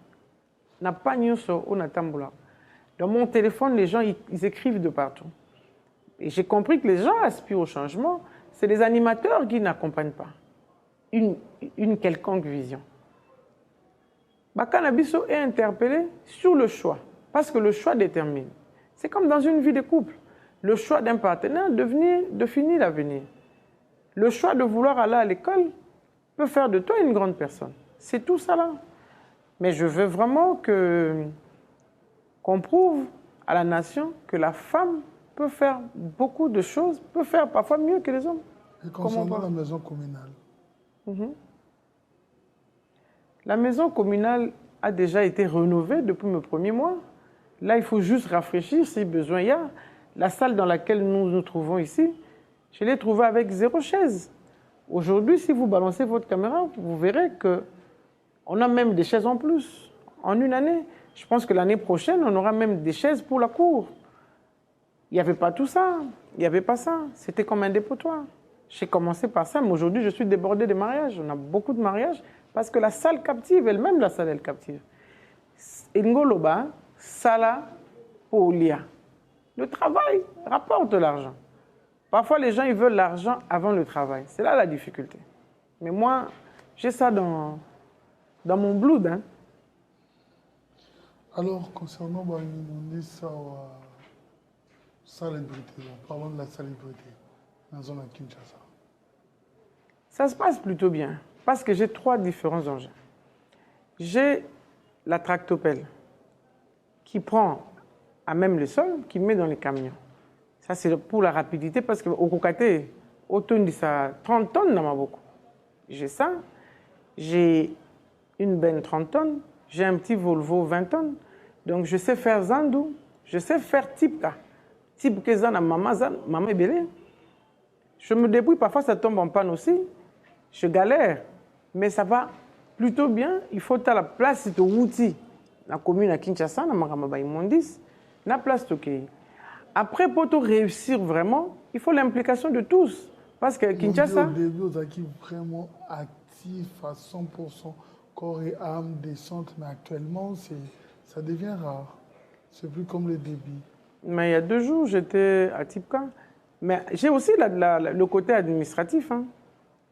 n'a pas nyonso on attambula. Dans mon téléphone, les gens ils écrivent de partout. Et j'ai compris que les gens aspirent au changement. C'est les animateurs qui n'accompagnent pas une quelconque vision. Bakana Biso est interpellé sur le choix, parce que le choix détermine. C'est comme dans une vie de couple. Le choix d'un partenaire de finir l'avenir. Le choix de vouloir aller à l'école peut faire de toi une grande personne. C'est tout ça là. Mais je veux vraiment qu'on prouve à la nation que la femme peut faire beaucoup de choses, peut faire parfois mieux que les hommes. Et concernant la maison communale? La maison communale a déjà été rénovée depuis mes premiers mois. Là, il faut juste rafraîchir si besoin il y a. La salle dans laquelle nous nous trouvons ici, je l'ai trouvée avec 0 chaise. Aujourd'hui, si vous balancez votre caméra, vous verrez qu'on a même des chaises en plus. En une année, je pense que l'année prochaine, on aura même des chaises pour la cour. Il n'y avait pas tout ça, il n'y avait pas ça. C'était comme un dépotoir. J'ai commencé par ça, mais aujourd'hui, je suis débordée de mariages. On a beaucoup de mariages parce que la salle captive, elle-même, la salle, elle captive. Ngoloba, Sala, Paulia. Le travail rapporte de l'argent. Parfois, les gens, ils veulent l'argent avant le travail. C'est là la difficulté. Mais moi, j'ai ça dans mon blood. Hein. Alors, concernant célébrité, parlons de la célébrité dans la zone de Kinshasa. Ça se passe plutôt bien parce que j'ai 3 différents engins. J'ai la tractopelle qui prend à même le sol, qui met dans les camions. Ça, c'est pour la rapidité parce qu'au Kokate, autour de ça, 30 tonnes dans ma beaucoup. J'ai ça. J'ai une benne 30 tonnes. J'ai un petit Volvo 20 tonnes. Donc, je sais faire Zandou. Je sais faire Tipka. Tipka Zan à maman est belée. Je me débrouille. Parfois, ça tombe en panne aussi. Je galère. Mais ça va plutôt bien. Il faut à la place de Wouti, la commune à Kinshasa, dans Maramaba Imondis, la place de Kei. Après, pour tout réussir vraiment, il faut l'implication de tous. Parce que Kinshasa... Au début, vous êtes vraiment actif à 100%, corps et âme, descente, mais actuellement, ça devient rare. C'est plus comme le début. Mais il y a 2 jours, j'étais à Tipka. Mais j'ai aussi le côté administratif. Hein.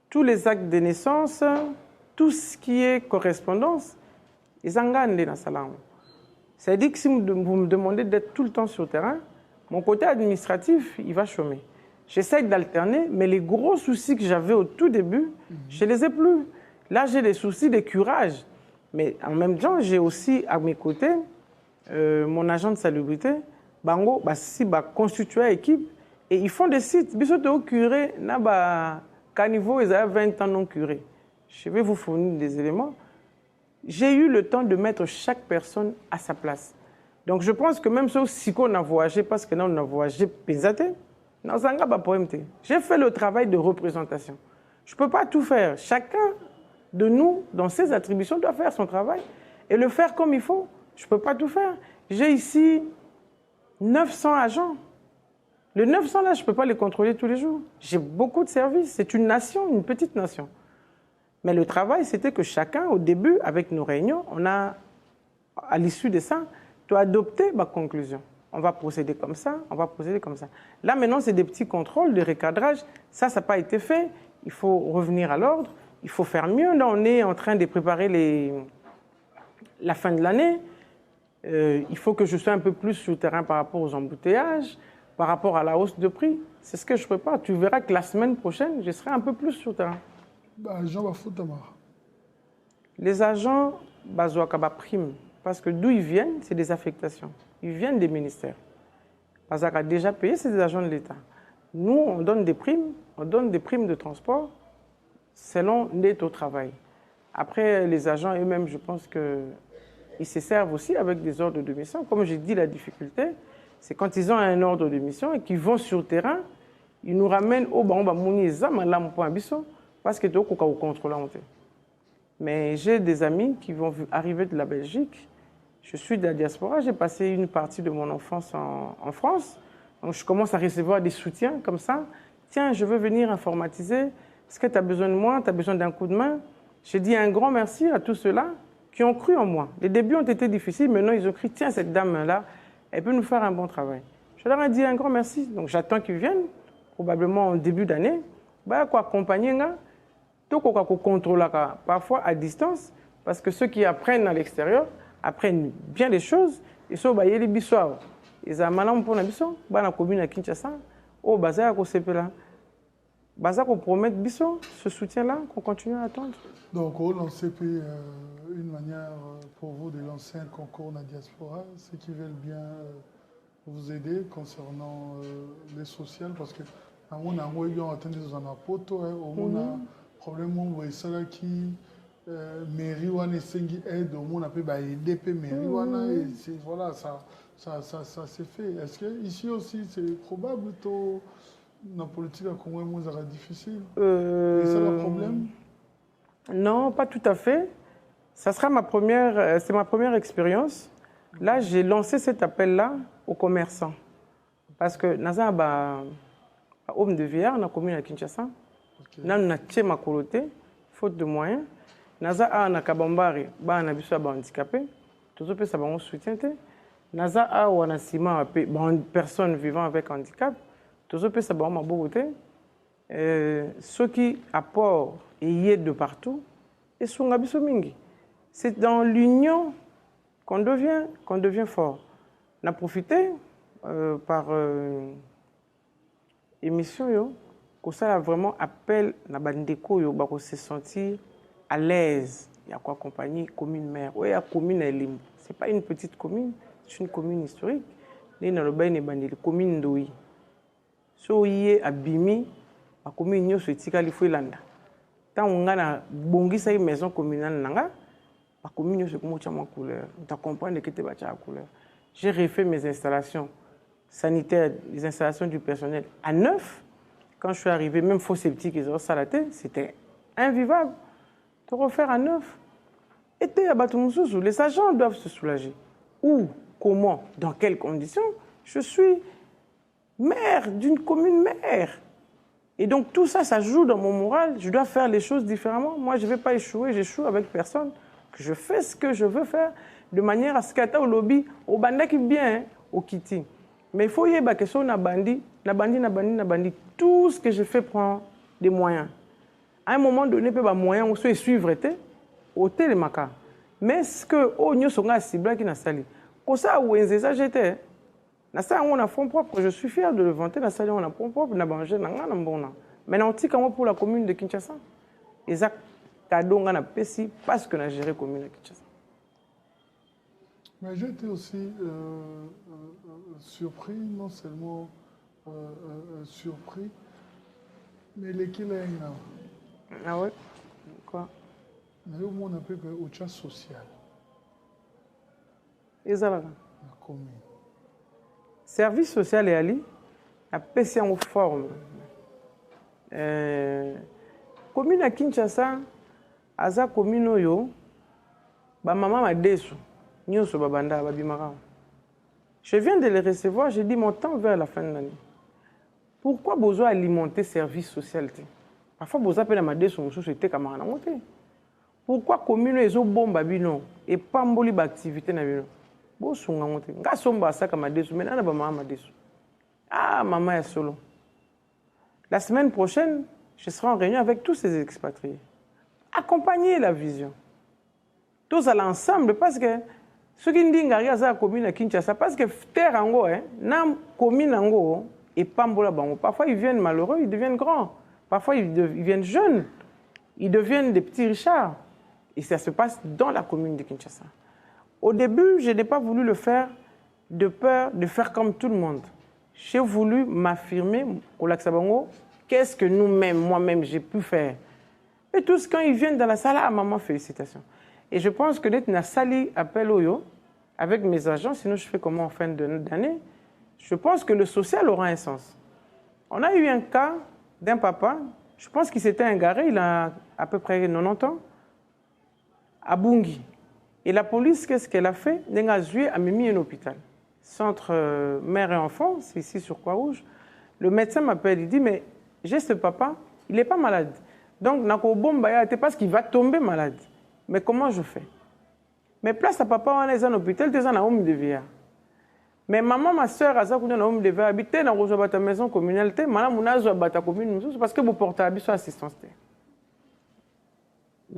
Tous les actes de naissance, tout ce qui est correspondance, ils en gagnent dans Salam. C'est-à-dire que si vous me demandez d'être tout le temps sur le terrain, mon côté administratif, il va chômer. J'essaie d'alterner, mais les gros soucis que j'avais au tout début, je ne les ai plus. Là, j'ai des soucis de curage. Mais en même temps, j'ai aussi à mes côtés mon agent de salubrité, Bango, si constitué équipe, et ils font des sites. Bisoto au curé, caniveau, ils avaient 20 ans non curé. Je vais vous fournir des éléments. J'ai eu le temps de mettre chaque personne à sa place. Donc je pense que même si on a voyagé, parce que nous on a voyagé pesate, j'ai fait le travail de représentation. Je ne peux pas tout faire. Chacun de nous, dans ses attributions, doit faire son travail et le faire comme il faut. Je ne peux pas tout faire. J'ai ici 900 agents. Les 900 là, je ne peux pas les contrôler tous les jours. J'ai beaucoup de services. C'est une nation, une petite nation. Mais le travail, c'était que chacun, au début, avec nos réunions, on a, à l'issue de ça, tu as adopté ma conclusion. On va procéder comme ça, on va procéder comme ça. Là, maintenant, c'est des petits contrôles, de recadrage. Ça n'a pas été fait. Il faut revenir à l'ordre. Il faut faire mieux. Là, on est en train de préparer la fin de l'année. Il faut que je sois un peu plus sur le terrain par rapport aux embouteillages, par rapport à la hausse de prix. C'est ce que je prépare. Tu verras que la semaine prochaine, je serai un peu plus sur le terrain. Les agents, prime. Parce que d'où ils viennent, c'est des affectations. Ils viennent des ministères. Parce qu'on a déjà payé, c'est des agents de l'État. Nous, on donne des primes de transport selon l'aide au travail. Après, les agents eux-mêmes, je pense qu'ils se servent aussi avec des ordres de mission. Comme j'ai dit, la difficulté, c'est quand ils ont un ordre de mission et qu'ils vont sur le terrain, ils nous ramènent au parce que tout au contrôle. Mais j'ai des amis qui vont arriver de la Belgique. Je suis de la diaspora, j'ai passé une partie de mon enfance en France. Donc je commence à recevoir des soutiens comme ça. Tiens, je veux venir informatiser. Est-ce que tu as besoin de moi? Tu as besoin d'un coup de main? J'ai dit un grand merci à tous ceux-là qui ont cru en moi. Les débuts ont été difficiles, maintenant ils ont cru, tiens, cette dame-là, elle peut nous faire un bon travail. Je leur ai dit un grand merci. Donc j'attends qu'ils viennent, probablement en début d'année. Bah, quoi, accompagner, tout quoi, contrôler parfois à distance, parce que ceux qui apprennent à l'extérieur apprennent bien les choses. Ils sont bah, les bissoirs. Ils ont un pour la bisso, bah, la commune à Kinshasa, au bazar à Sepela. Baza qu'on promette biso, ce soutien-là, qu'on continue à attendre. Donc, on lance une manière pour vous de lancer un concours dans la diaspora, ceux qui veulent bien vous aider concernant les sociales, parce que à mon amour, ils ont atteint des anapoto, au moins, un problème où ils sont là qui mairie wana sengi aide, au moins, on peut aider mairie wana, et voilà, ça s'est fait. Est-ce que ici aussi, c'est probable que la politique à Congo est difficile? Et c'est le problème? Non, pas tout à fait. Ça sera c'est ma première expérience. Là, j'ai lancé cet appel-là aux commerçants. Parce que Naza a homme de Villard, dans la commune de Kinshasa. Nous avons ma coloté, faute de moyens. Naza a na Kabambari, ba na biso ba handicapé. Tout ça peut ça ba soutien. Naza a wana sima personne vivant avec handicap. Tout ça peut ça ba ma beauté. Ceux qui apportent et y aident de partout, et sont biso mingi. C'est dans l'union qu'on devient fort. On a profité par émission que ça a vraiment appel na bandeko yo ba ko se sentir à l'aise. Il y a quoi compagnie commune mère. Oui, la commune Elimbo. C'est pas une petite commune, c'est une commune historique. Les na le bain ne bandeli commune d'Oui. So yé abimi la commune yo se tika li landa. Tant on a bongisa une maison communale nanga, la commune se comment ma couleur. Tu comprends que tu vas la couleur. J'ai refait mes installations sanitaires, les installations du personnel à neuf. Quand je suis arrivé, même faux sceptique, ils ont salaté, c'était invivable. De refaire à neuf. Et les agents doivent se soulager. Où, comment, dans quelles conditions? Je suis maire d'une commune mère. Et donc tout ça, ça joue dans mon moral. Je dois faire les choses différemment. Moi, je ne vais pas échouer, j'échoue avec personne. Je fais ce que je veux faire de manière à ce qu'il y ait au lobby, au banda qui bien, au kiti. Mais il faut y avoir question na bandi. Tout ce que je fais prend des moyens. À un moment donné, il y a des moyens où se suivre au télémaca. Mais ce que nous sommes ciblés qui n'a sali. Comme ça, où est-ce j'étais? On a fonds propre, je suis fier de le vanter. On a fonds propre, on a mangé, mais on tique pour la commune de Kinshasa. Et ça, cadeau, on a payé parce qu'on a géré la commune de Kinshasa. Mais j'ai été aussi surpris, non seulement surpris, mais les Kilènes. Ah ouais? Quoi? Mais au moins, on appelle au chat social. Et ça, là? La commune. Service social et ali, a PC en forme. Commune à Kinshasa, aza commune oyo, ba maman m'a déçu. Nyoso babanda babimara. Je viens de les recevoir, j'ai dit mon temps vers la fin de l'année. Pourquoi besoin alimenter service social? Parfois besoin appeler ma déçu monsieur c'était camarade monter. Pourquoi commune ezo bomba bino et pas mboli ba activité na bino? Bo sunga monter. Nga somba ça comme déçu mais na ba maman déçu. Ah maman est solo. La semaine prochaine, je serai en réunion avec tous ces expatriés. Accompagner la vision. Tous à l'ensemble parce que ceux qui disent que la commune à Kinshasa, parce que terre ango, la commune ango et Pambola bango. Parfois ils viennent malheureux, ils deviennent grands. Parfois ils deviennent jeunes, ils deviennent des petits Richards. Et ça se passe dans la commune de Kinshasa. Au début, je n'ai pas voulu le faire de peur de faire comme tout le monde. J'ai voulu m'affirmer au Lac Sabango, qu'est-ce que nous-mêmes, moi-même, j'ai pu faire. Et tous quand ils viennent dans la salle, ah maman, félicitations. Et je pense que d'être na sali appel oyo avec mes agents, sinon je fais comment en fin d'année. Je pense que le social aura un sens. On a eu un cas d'un papa, je pense qu'il s'était égaré, il a à peu près 90 ans, à Bungi. Et la police, qu'est-ce qu'elle a fait? Elle a mis un hôpital. Centre mère et enfant, c'est ici sur Croix-Rouge. Le médecin m'appelle, il dit, mais j'ai ce papa, il n'est pas malade. Donc, c'est parce qu'il va tomber malade. Mais comment je fais? Mais place à papa, on est en hôpital, tu es en homme de vie. Mais maman, ma soeur, à ça, quand on devait habiter dans la maison communale, maman, on a besoin de commune, parce que vous portez assistance.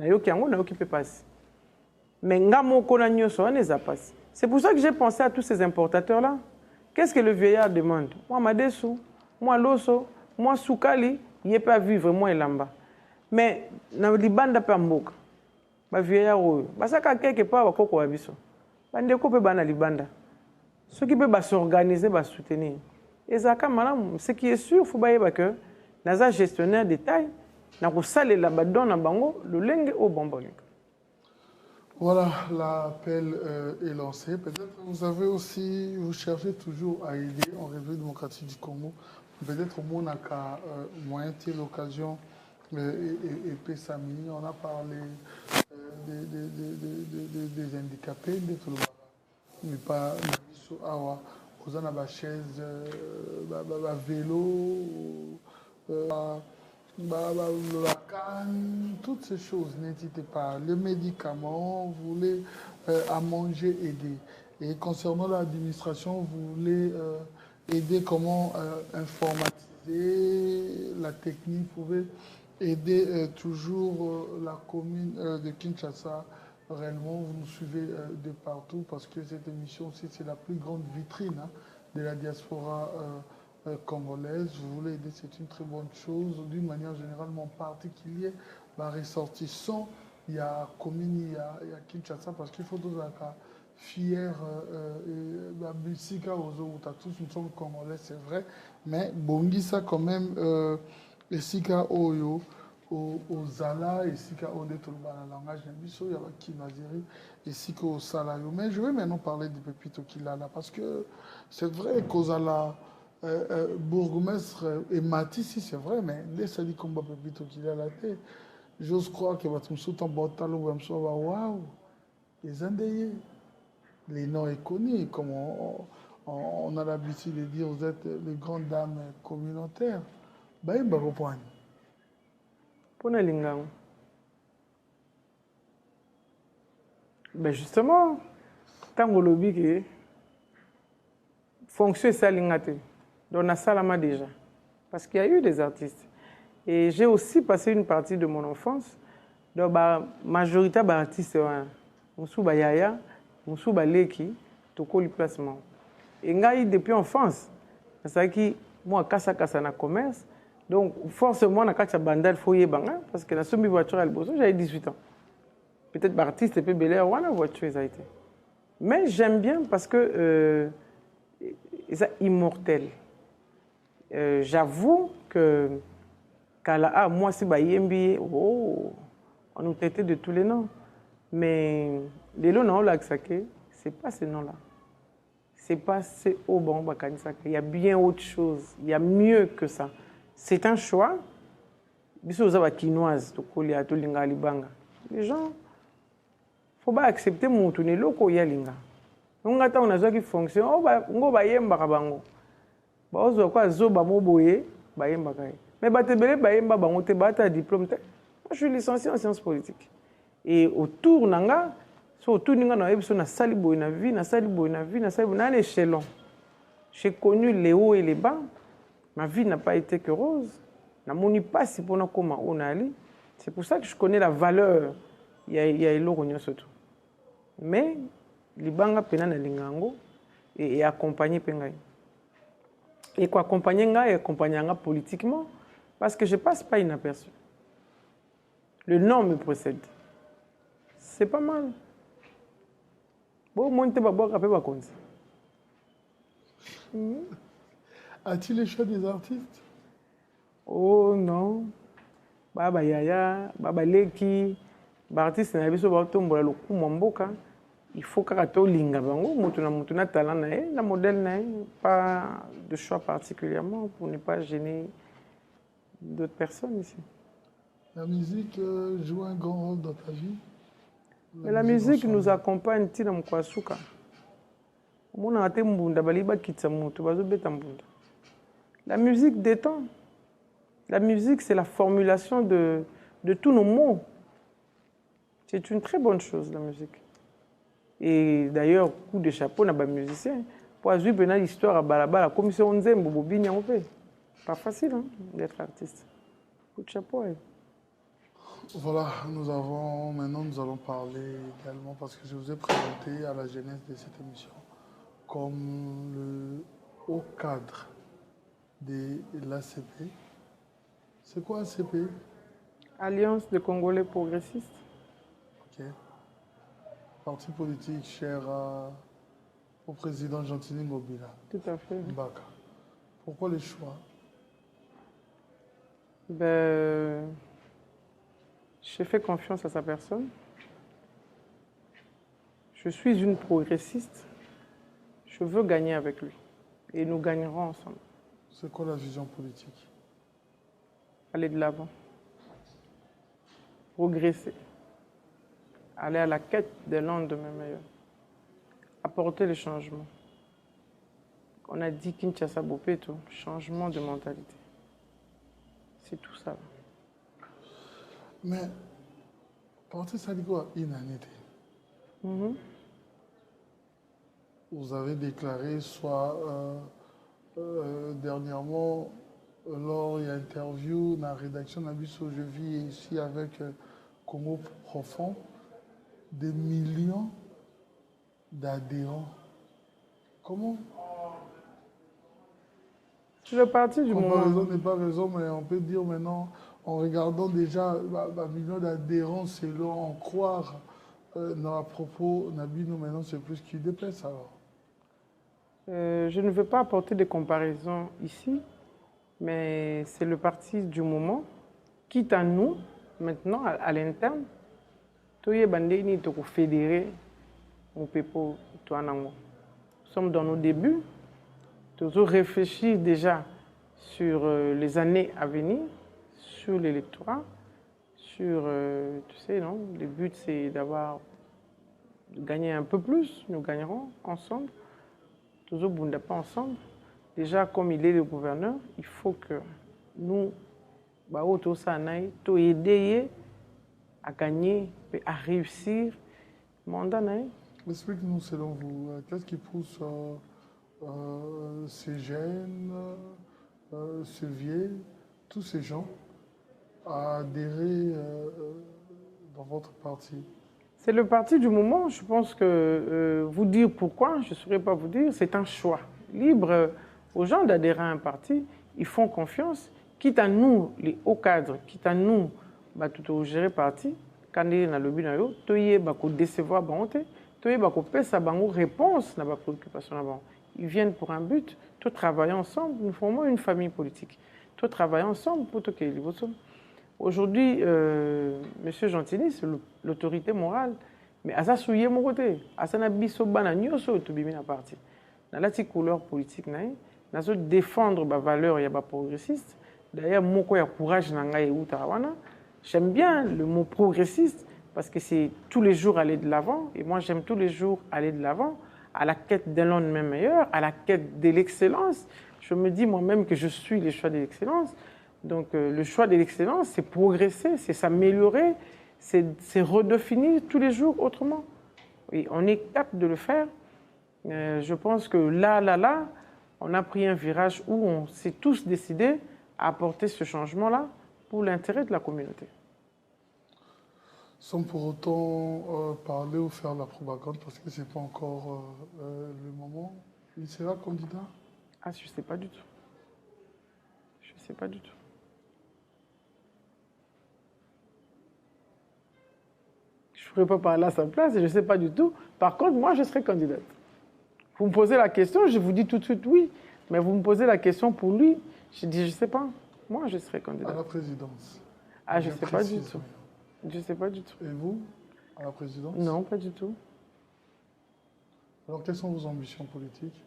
Qui peut passer. Mais c'est pour ça que j'ai pensé à tous ces importateurs-là. Qu'est-ce que le vieillard demande? Moi, Madessou, moi, Loso, moi, Soukali, il ne peut pas vivre, moi, et Lamba. Mais, dans le Liban, Pambouk, le vieillard, ça, quelque part, il y ceux qui peuvent s'organiser, soutenir. Et ça, ce qui est sûr, il faut que dans un gestionnaire de taille, voilà, l'appel est lancé. Peut-être vous avez aussi, vous cherchez toujours à aider en République démocratique du Congo. Peut-être au moins moyen de l'occasion et Pessami. On a parlé des handicapés, mais pas aux en a chaise, vélo. La canne, toutes ces choses, n'hésitez pas. Les médicaments, vous voulez à manger, aider. Et concernant l'administration, vous voulez aider comment informatiser la technique, vous pouvez aider toujours la commune de Kinshasa. Réellement, vous nous suivez de partout parce que cette émission aussi, c'est la plus grande vitrine de la diaspora congolaise. Vous voulez aider, c'est une très bonne chose. D'une manière généralement particulière, la ressortissant, il y a commune, il y a Kinshasa, parce qu'il faut tous être fiers. Tous nous sommes congolais, c'est vrai, mais Bongisa quand même, et Sika Oyo, aux Zala, et Sika Ode, tout le langage, il y a Kinaziri, et Sika au Salayo. Mais je vais maintenant parler de Pepito Kilala, parce que c'est vrai qu'aux Zala, bourgmestre et Matisse, c'est vrai, mais dès que ça dit qu'on va Pepito Kilala, j'ose croire que votre monsieur en botalo ou waouh, les endeuillés, les noms est connus, comme on a l'habitude de dire, vous êtes les grandes dames communautaires. Ben, il va reprendre. Pour Lingang. Ben justement, tant que le lobby fonction ça lingate. Donc on a ça déjà. Parce qu'il y a eu des artistes. Et j'ai aussi passé une partie de mon enfance. Donc la majorité des artistes, Moussou Bayaya, Moussou Baleki, Toko le placement. Et depuis enfance, c'est que moi, kasa na commerce. Donc, forcément, on a quand bandal foyer banga parce que la semi voiture elle bosse. J'avais 18 ans. Peut-être artiste et peu bel air, la voiture ça a été. Mais j'aime bien parce que c'est immortel. J'avoue que moi c'est Bayembi, on nous traitait de tous les noms. Mais les noms là c'est pas ce nom-là. C'est pas c'est au bon Bakanisaka. Il y a bien autre chose. Il y a mieux que ça. C'est un choix. Les gens, faut pas accepter mon tourner loko yalinga. On a on a qui fonctionne. On va yemba kabango. Ba ozo kwa zoba moboye ba yemba kai. Mais ba tebele ba yemba bango te ba ta diplôme te. Moi je suis licencié en sciences politiques. Et autour nanga, so autour ninga na ebiso na sali boy na vie, na sali boy na vie, na sali boy na l'échelon. J'ai connu les hauts et les bas. Ma vie n'a pas été que rose. Je pas si pour comment on a allé. C'est pour ça que je connais la valeur. Il y a l'eau surtout. Mais les banques pena na lingango et accompagner pengai. Et quoi accompagner nga et accompagner nga politiquement parce que je passe pas inaperçu. Le nom me précède. C'est pas mal. Bon, moi je boire café ba konzi. As-tu le choix des artistes? Oh non. Baba Yaya, Baba Leki, artiste na biso ba tombola lokumu mboka. Il faut que linga bango, mutuna talent na la modèle na pas de choix particulièrement pour ne pas gêner d'autres personnes ici. La musique joue un grand rôle dans ta vie? Mais la musique nous accompagne tina mkwasuka. Mona ate mbunda baliba kitsa mutu bazobeta mbunda. La musique détend. La musique, c'est la formulation de tous nos mots. C'est une très bonne chose, la musique. Et d'ailleurs, coup de chapeau, on a des musiciens. Pour avoir l'histoire à Balabala, comme si on disait, pas facile hein, d'être artiste. Coup de chapeau. Hein. Voilà, nous allons parler également, parce que je vous ai présenté à la genèse de cette émission comme le haut cadre de l'ACP. C'est quoi ACP? Alliance de Congolais progressistes. Ok. Parti politique cher au président Gentini Ngobila. Tout à fait. Mbaka. Pourquoi les choix? Ben, j'ai fait confiance à sa personne. Je suis une progressiste. Je veux gagner avec lui. Et nous gagnerons ensemble. C'est quoi la vision politique? Aller de l'avant. Progresser. Aller à la quête des lendemains meilleurs. Apporter les changements. On a dit Kinshasa Bopeto, changement de mentalité. C'est tout ça. Mais, parti ça dit quoi? Inanité. Vous avez déclaré, soit dernièrement, lors de l'interview, dans la rédaction de Nabiso, je vis ici avec Congo Profond, des millions d'adhérents. Comment? C'est le parti du moment. Comparaison n'est pas raison, mais on peut dire maintenant, en regardant déjà millions d'adhérents, selon en croire, à propos, Nabino, maintenant c'est plus qui déplace alors. Je ne veux pas apporter des comparaisons ici, mais c'est le parti du moment, quitte à nous, maintenant, à l'interne, nous sommes dans nos débuts, nous réfléchir déjà sur les années à venir, sur l'électorat, sur, tu sais, non, le but c'est de gagner un peu plus, nous gagnerons ensemble. Toujours ne pas ensemble. Déjà, comme il est le gouverneur, il faut que nous, aider à gagner et à réussir le mandat. Explique-nous, selon vous, qu'est-ce qui pousse ces jeunes, ces vieux, tous ces gens à adhérer dans votre parti? C'est le parti du moment. Je pense que vous dire pourquoi, je ne saurais pas vous dire, c'est un choix. Libre aux gens d'adhérer à un parti, ils font confiance, quitte à nous, les hauts cadres, quitte à nous, tout au gérer parti, quand il y a le but, il faut décevoir, il faut réponse à la préoccupation. Ils viennent pour un but, tous travailler ensemble, nous formons une famille politique. Tous travailler ensemble pour tout ce qu'il y a. Aujourd'hui, M. Gentini, c'est l'autorité morale. Mais à ça, c'est mon côté. À ça, c'est un parti. Dans la couleur politique, nous devons défendre les valeurs et les progressistes. D'ailleurs, moi, j'ai courage. J'aime bien le mot progressiste parce que c'est tous les jours aller de l'avant. Et moi, j'aime tous les jours aller de l'avant, à la quête d'un lendemain meilleur, à la quête de l'excellence. Je me dis moi-même que je suis le choix de l'excellence. Donc, le choix de l'excellence, c'est progresser, c'est s'améliorer, c'est redéfinir tous les jours autrement. Et on est capable de le faire. Je pense que là, on a pris un virage où on s'est tous décidés à apporter ce changement-là pour l'intérêt de la communauté. Sans pour autant parler ou faire la propagande, parce que ce n'est pas encore le moment. Il sera candidat? Ah, je ne sais pas du tout. Je ne sais pas du tout. Je ne pourrais pas parler à sa place et je ne sais pas du tout. Par contre, moi, je serai candidate. Vous me posez la question, je vous dis tout de suite oui. Mais vous me posez la question pour lui, je dis je ne sais pas. Moi, je serai candidate. À la présidence? Ah, je ne sais pas du tout. Je ne sais pas du tout. Et vous, à la présidence? Non, pas du tout. Alors, quelles sont vos ambitions politiques?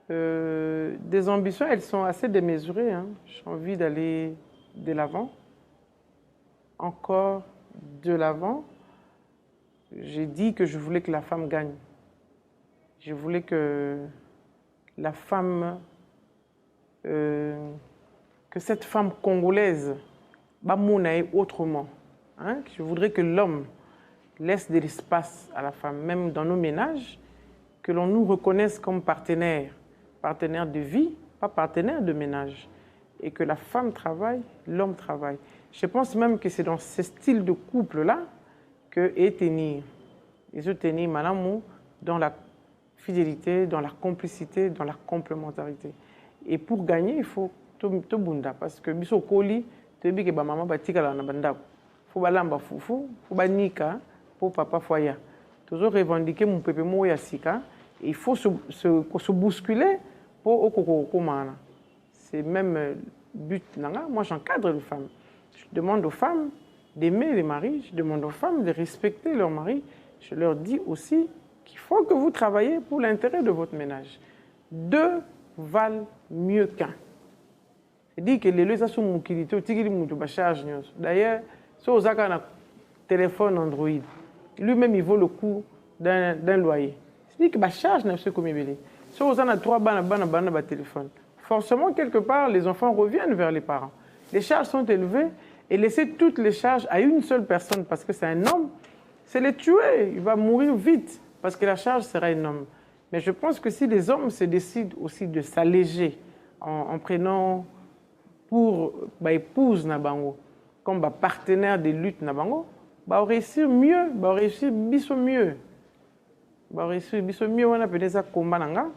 Des ambitions, elles sont assez démesurées. Hein. J'ai envie d'aller de l'avant. Encore de l'avant. J'ai dit que je voulais que la femme gagne. Je voulais que la femme, que cette femme congolaise, autrement. Hein? Je voudrais que l'homme laisse de l'espace à la femme, même dans nos ménages. que l'on nous reconnaisse comme partenaire, partenaire de vie, pas partenaire de ménage, et que la femme travaille, l'homme travaille. Je pense même que c'est dans ce style de couple-là que est tenir. Et se tenir, madame, dans la fidélité, dans la complicité, dans la complémentarité. Et pour gagner, il faut tout bunda, parce que biso koli, tu dis que maman batika la nabanda. Faut balamba foufou, faut banika, pour papa foya. Toujours revendiquer mon pépé moya sika. Il faut se bousculer pour okokomana. C'est même le but. Moi, j'encadre les femmes. Je demande aux femmes d'aimer les maris. Je demande aux femmes de respecter leurs maris. Je leur dis aussi qu'il faut que vous travaillez pour l'intérêt de votre ménage. Deux valent mieux qu'un. C'est-à-dire que les lois sont moukilité, d'ailleurs, si vous avez un téléphone Android, lui-même il vaut le coût d'un loyer. C'est-à-dire que la charge n'est pas comme il. Si vous avez 3 bannes téléphone, forcément, quelque part, les enfants reviennent vers les parents. Les charges sont élevées et laisser toutes les charges à une seule personne parce que c'est un homme, c'est le tuer. Il va mourir vite parce que la charge sera énorme. Mais je pense que si les hommes se décident aussi de s'alléger en prenant pour épouse Nabango comme partenaire de lutte Nabango, va réussir mieux, va réussir biso mieux. Va réussir biso mieux, on a peut-être ça combat nanga.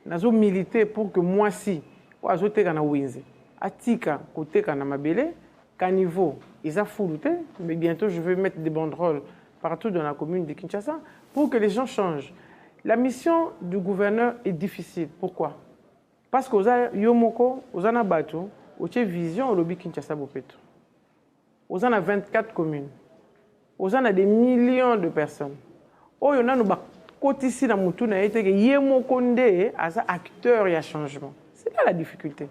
Nazo militer pour que moi si, ou azoteka na winze, atika koteka na mabele, caniveau, ils a foulouté, mais bientôt je vais mettre des banderoles partout dans la commune de Kinshasa pour que les gens changent. La mission du gouverneur est difficile. Pourquoi? Parce qu'aux Yomoko, aux Anabato, aux vision au lobby Kinshasa Bopeto. Aux a 24 communes. Aux a des millions de personnes. Oh, il y en a nous ici dans Moutouna été que Yemoko Nde as acteur et à changement. C'est là la difficulté.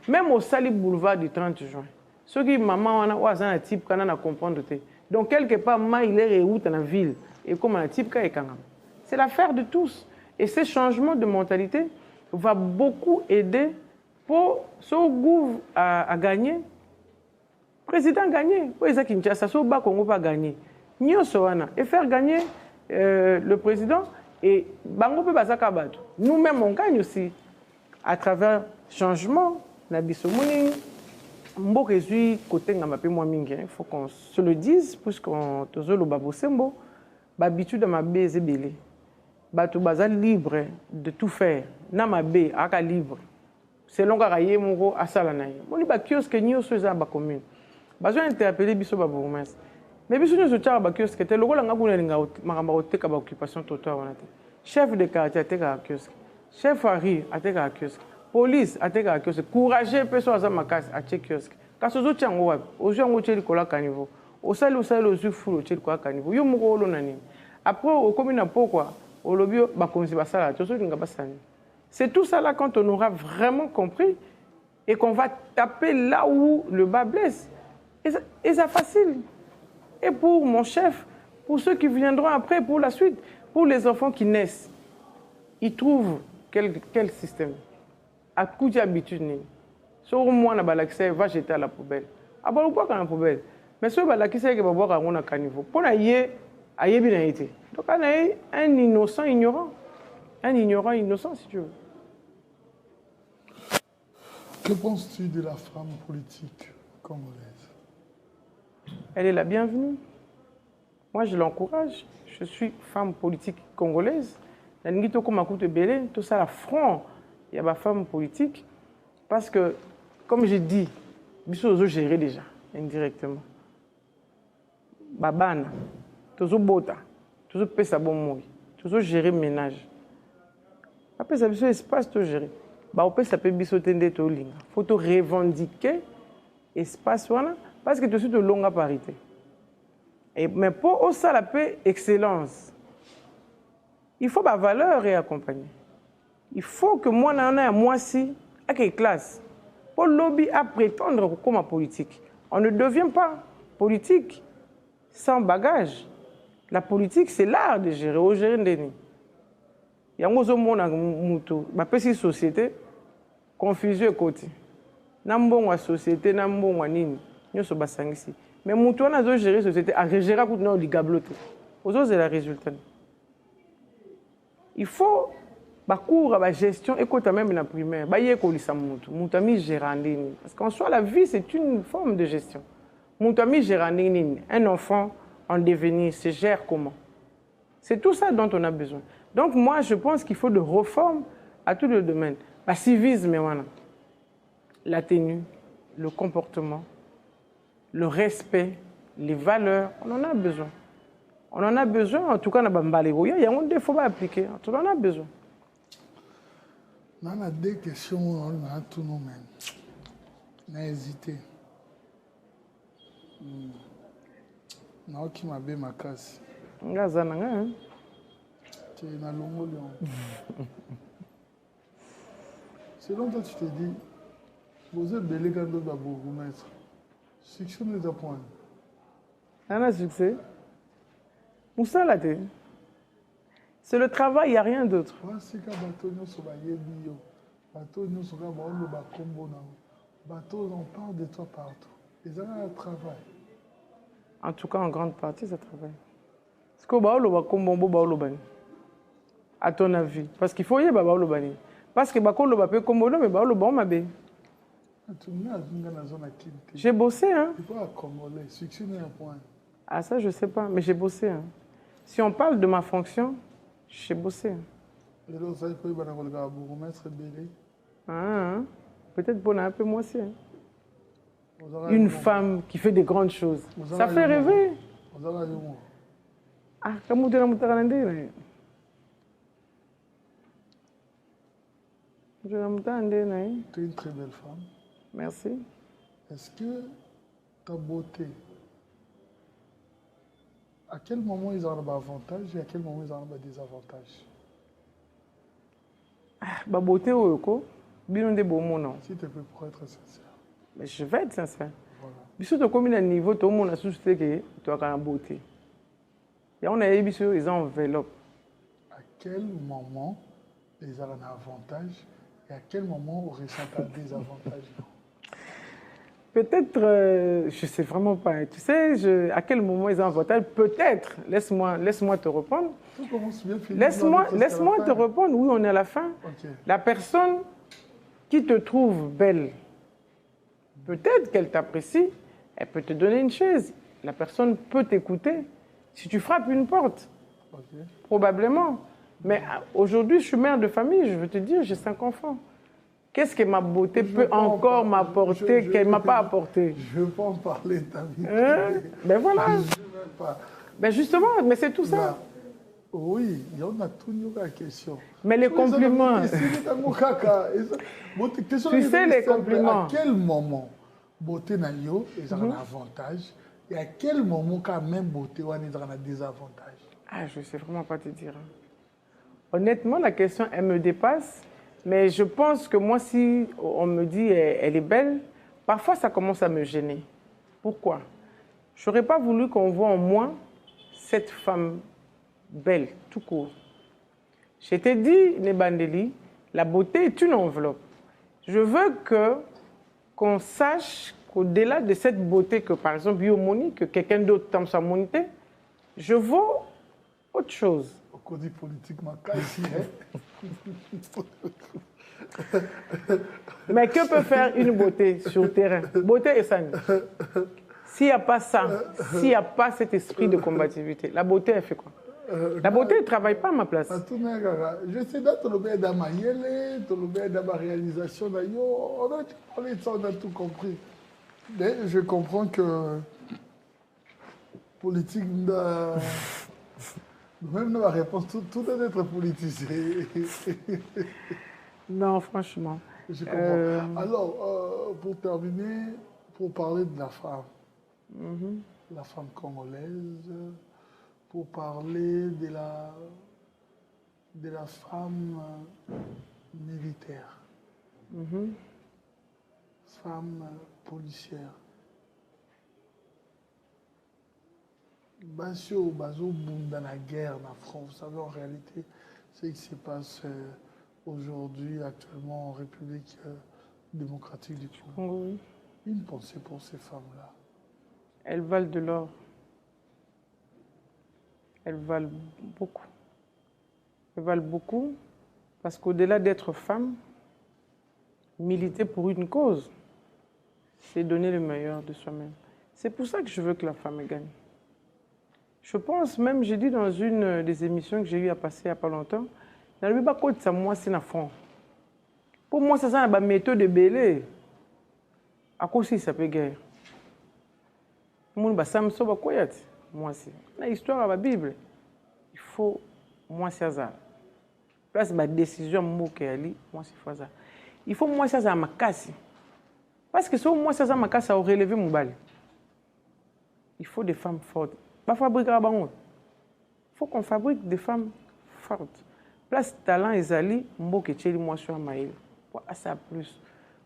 Même au Sali Boulevard du 30 juin. Ceux qui maman ont un type qu'on a comprendre. Donc quelque part, il est où dans la ville et comme un type qui est c'est l'affaire de tous. Et ce changement de mentalité va beaucoup aider pour ce gouvernement à gagner. Président gagner. Pour les Kinshasa, ce Congo pas gagner. Et faire gagner le président et Bango peut bazaka bato. Nous-mêmes on gagne aussi à travers changement la bisomoni. Mbo résuit côté ngamape moi mingi. Il faut qu'on se le dise puisqu'on tozo lo babosembo. Babitude de ma baiser belé. Bato baza libre de tout faire. Na ma bé aka libre. Selon karaye moko asala naye. Moni ba kiosque nyoso za ba commune. Bazo interpeller biso ba bourgmestre. Mais biso nyoso tshaka ba kiosque te lokola ngakuna linga makamba oteka ba occupation totale wana te. Chef de quartier ateka kiosque. Chef Ari ateka kiosque. Police ateka kiosque. Courageux peso aza makasi ateka kiosque. Kaso zo tyango wapi? Ozo yango tsheli kola kanivo. Osali ozo fulu tsheli kola kanivo. Yo moko olo nani. Après au commune pourquoi au lobby bakonzi basala tozo linga basani. C'est tout ça là quand on aura vraiment compris et qu'on va taper là où le bas blesse. Et c'est facile. Et pour mon chef, pour ceux qui viendront après, pour la suite, pour les enfants qui naissent, ils trouvent quel système? À coup d'habitude, sur moi, on va jeter à la poubelle. Ah bon, on va la poubelle. Mais ce qui c'est que va boire à un caniveau. Pour l'aïe, aïe bien été. Donc, on a un innocent ignorant. Un ignorant innocent, si tu veux. Que penses-tu de la femme politique congolaise? Elle est la bienvenue. Moi, je l'encourage. Je suis femme politique congolaise. Tout ça, la front, il y a ma femme politique. Parce que, comme j'ai dit, Bissou gérer déjà, indirectement. Babana, toujours bota, toujours pesa bon mot, toujours gérer ménage. Après, ça peut espace, tout gérer. Bah, ça peut bisotender tout ligne. Faut te revendiquer espace voilà parce que tu suis de longue parité. Et mais pour ça la paix excellence. Il faut ma valeur et accompagner. Il faut que moi à moi si à quelle classe pour lobby à prétendre comme politique. On ne devient pas politique sans bagage. La politique c'est l'art de gérer au gérer ndeni. Yango zo mona mutu ba pesi société confusion côté. Na mbongo société na mbongo nini nyoso basangisi. Mais mutu wana zo gérer société a gérer ku na ligablote. Ozo c'est la résultat. Il faut cours à gestion et quand même la primaire, parce qu'en soi la vie c'est une forme de gestion. Un enfant en devenir se gère comment? C'est tout ça dont on a besoin. Donc moi je pense qu'il faut de réformes à tout le domaine. Le civisme, la tenue, le comportement, le respect, les valeurs, on en a besoin. On en a besoin, en tout cas, il y a un défaut à appliquer. On en a besoin. On a deux questions, on a tout nous mêmes. On a hésité. Non, qui m'a bien ma casse. Tu es dans l'homo lion. Selon toi, tu te dis, vous êtes belé quand vous êtes bourgmestre. Succès de points. On a succès. C'est le travail, il n'y a rien d'autre. On parle de toi partout. Ils ont un travail. En tout cas, en grande partie, ça travaille. Est-ce que à ton avis? Parce qu'il faut y aller. Parce que j'ai bossé, hein? Ah, ça, je ne sais pas, mais j'ai bossé. Hein. Si on parle de ma fonction, j'ai bossé. Ah, peut-être pour un peu moi aussi. Hein. Une femme qui fait des grandes choses. Ça fait rêver. Ah, comme tu as dit. Tu es une très belle femme. Merci. Est-ce que ta beauté, à quel moment ils ont un avantage et à quel moment ils ont un désavantage? Ma beauté, bien de beau non. Si tu peux pour être sincère. Mais je vais être sincère. Bisous de combien de niveau tout le monde a suscité que tu as une beauté. Et on a eu bisous ils ont enveloppe. À quel moment ils ont un avantage et à quel moment on ressent un désavantage? Peut-être, je ne sais vraiment pas. Tu sais, à quel moment ils ont un avantage? Peut-être. Laisse-moi te répondre. Laisse-moi te répondre. Oui, on est à la fin. Okay. La personne qui te trouve belle, peut-être qu'elle t'apprécie, elle peut te donner une chaise. La personne peut t'écouter. Si tu frappes une porte, okay. Probablement. Mais aujourd'hui, je suis mère de famille, je veux te dire, j'ai 5 enfants. Qu'est-ce que ma beauté peut encore m'apporter qu'elle ne m'a pas apporté? Je ne veux pas en parler, ta vie. Ben voilà. Je ne veux pas. Ben justement, mais c'est tout ça. Là, oui, il y en a toujours la question. Mais les compliments. Tu sais, les compliments. À quel moment beauté n'a pas un avantage et à quel moment quand même beauté a un désavantage? Ah, je ne sais vraiment pas te dire. Honnêtement, la question, elle me dépasse. Mais je pense que moi, si on me dit elle est belle, parfois ça commence à me gêner. Pourquoi? Je n'aurais pas voulu qu'on voit en moi cette femme belle, tout court. Je t'ai dit, Nebandeli, la beauté est une enveloppe. Je veux qu'on sache qu'au-delà de cette beauté que, par exemple, Yomoni, que quelqu'un d'autre tente sa monité, je vaux autre chose. On dit politiquement quasi. Mais que peut faire une beauté sur le terrain? Beauté et sang. S'il n'y a pas ça, s'il n'y a pas cet esprit de combativité, la beauté, elle fait quoi? La beauté ne travaille pas à ma place. Je sais que tu as dans ma yele, tu as dans ma réalisation. On a tout compris. Mais je comprends que politique, même dans ma réponse, tout doit être politisé. Non, franchement. Je comprends. Alors, pour terminer, pour parler de la femme congolaise, pour parler de la femme militaire, femme policière. Basio, Bazo boum dans la guerre en France. Vous savez, en réalité, c'est ce qui se passe aujourd'hui, actuellement, en République démocratique du Congo. Oui. Une pensée pour ces femmes-là. Elles valent de l'or. Elles valent beaucoup. valent beaucoup parce qu'au-delà d'être femme, militer pour une cause, c'est donner le meilleur de soi-même. C'est pour ça que je veux que la femme gagne. Je pense même, j'ai dit dans une des émissions que j'ai eu à passer il n'y a pas longtemps, moi c'est na fond. Pour moi, ça c'est une méthode de belé. À quoi ça peut guerre? Moi c'est la histoire de la Bible. Il faut moi c'est ça. Place ma décision moi c'est ça. Il faut moi c'est ça ma casse. Parce que si moi c'est ça ma casse ça aurait relevé mon bal. Il faut des femmes fortes. Pas fabriquer à bango. Il faut qu'on fabrique des femmes fortes. Place talent et zali mboke tcheli moi sur maïl. Pour ça plus.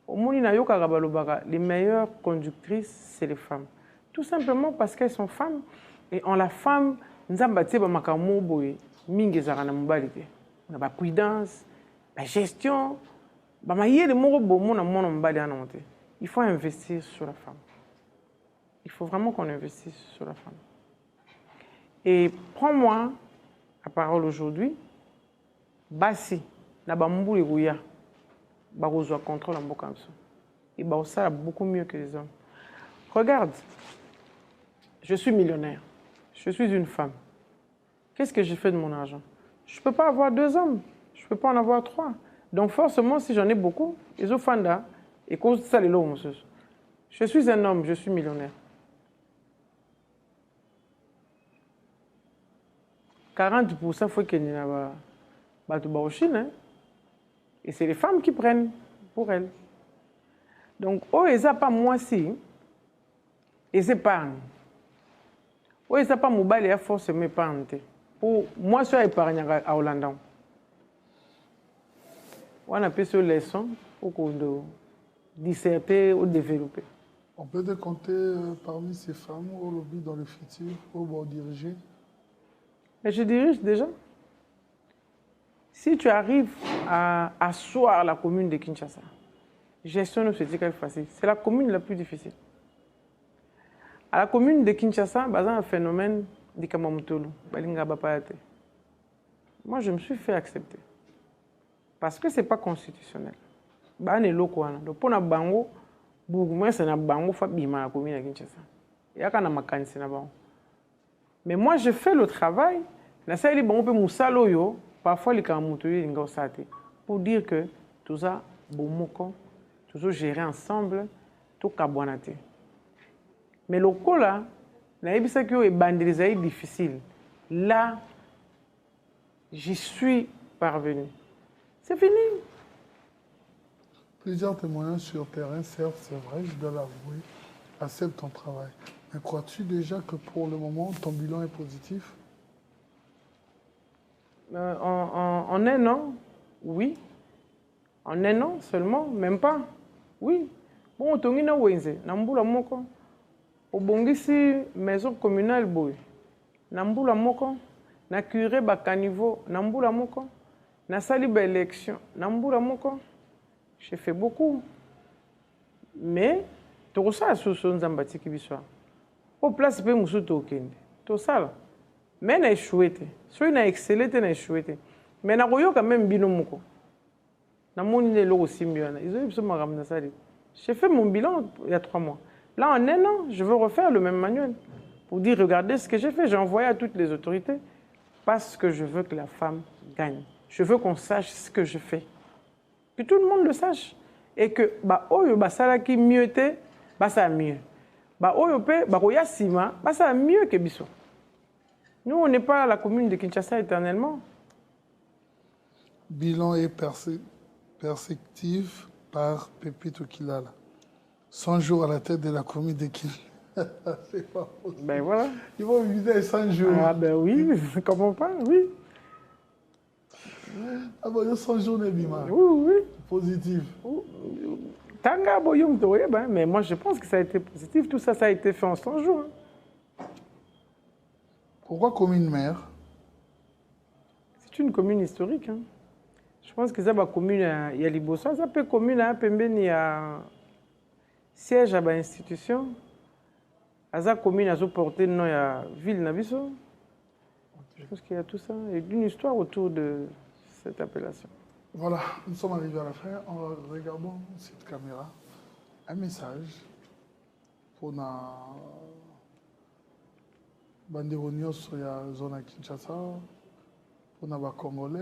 Au monde il y a les meilleures conductrices c'est les femmes. Tout simplement parce qu'elles sont femmes et en la femme nous avons bâti ba makambo boye mingi za na mobali te. On a ba prudence, la gestion, ba mayele moko bomo na mona mobali ana monter. Il faut investir sur la femme. Il faut vraiment qu'on investisse sur la femme. Et prends-moi la parole aujourd'hui. Basi, na bambou rouya, barozo contrôle en bokamso. Et bah ça a beaucoup mieux que les hommes. Regarde, je suis millionnaire. Je suis une femme. Qu'est-ce que j'ai fait de mon argent? Je ne peux pas avoir 2 hommes. Je ne peux pas en avoir 3. Donc forcément, si j'en ai beaucoup, ils ont fanda et cause ça les lots. Je suis un homme, je suis millionnaire. 40% faut qu'il y ait en Chine. Et c'est les femmes qui prennent pour elles. Donc, oh, ils n'ont pas moi si, ils épargnent. Oh, ils n'ont pas mobile et forcément épargnent. Pour moi, je suis épargne à Hollande. On a fait cette leçon pour qu'on disserter ou développer. On peut décompter parmi ces femmes au lobby dans le futur pour diriger. Mais je dirige déjà. Si tu arrives à asseoir la commune de Kinshasa, gestion ne se dit qu'elle est facile. C'est la commune la plus difficile. À la commune de Kinshasa, il y a un phénomène de Kamamutolu. Moi, je me suis fait accepter. Parce que ce n'est pas constitutionnel. Donc, pour la bango, c'est la bango fabima la commune de Kinshasa. Il y a un makanisi na bango. Mais moi, je fais le travail. Parfois, les Kamamutolu pour dire que tout ça, toujours gérer ensemble, tout cabouanaté. Mais le coup là, c'est difficile. Là, j'y suis parvenu. C'est fini. Plusieurs témoignages sur terrain, certes, c'est vrai, je dois l'avouer, accepte ton travail. Mais crois-tu déjà que pour le moment, ton bilan est positif? En un an, oui. En un an seulement, même pas. Oui. Bon, on a wenze, nambula moko. Obongisi maison communale boy. Nambula moko. Na curé bakanivo, nambula moko. Na sali ba élection, nambula moko. J'ai fait beaucoup. Mais tout ça sous son zambati kibiswa. Au place pe musu tokende. Tout ça là. Mais na échoué. Soit na excellé, na échoué. Mais na royo quand même bino moko. Na moni le logo simbiana. Ils ont eu ce maram na sali. J'ai fait mon bilan il y a 3 mois. Là, en un an, je veux refaire le même manuel. Pour dire, regardez ce que j'ai fait. J'ai envoyé à toutes les autorités. Parce que je veux que la femme gagne. Je veux qu'on sache ce que je fais. Que tout le monde le sache. Et que, ça qui mieux était, ça mieux. Ça mieux que Bisso. Nous, on n'est pas à la commune de Kinshasa éternellement. Bilan et perspective par Pépito Kilala. 100 jours à la tête de la commune de Kinshasa. C'est pas possible. Ben voilà. Ils vont viser 100 jours. Ah ben oui, comment pas, oui. Ah ben, 100 jours de bima. Oui, oui. Positif. Tanga boyum mais moi je pense que ça a été positif. Tout ça, ça a été fait en 100 jours. Pourquoi commune maire? C'est une commune historique. Hein. Je pense que ça va commune il y a Liboso, ça peut commune à Pembeni, il y a siège à l'institution. À la commune, à porter non, il y a ville Nabiso. Je pense qu'il y a tout ça et une histoire autour de cette appellation. Voilà, nous sommes arrivés à la fin. Regardons cette caméra. Un message pour la bandeko nyonso ya zone à Kinshasa, pour les Congolais,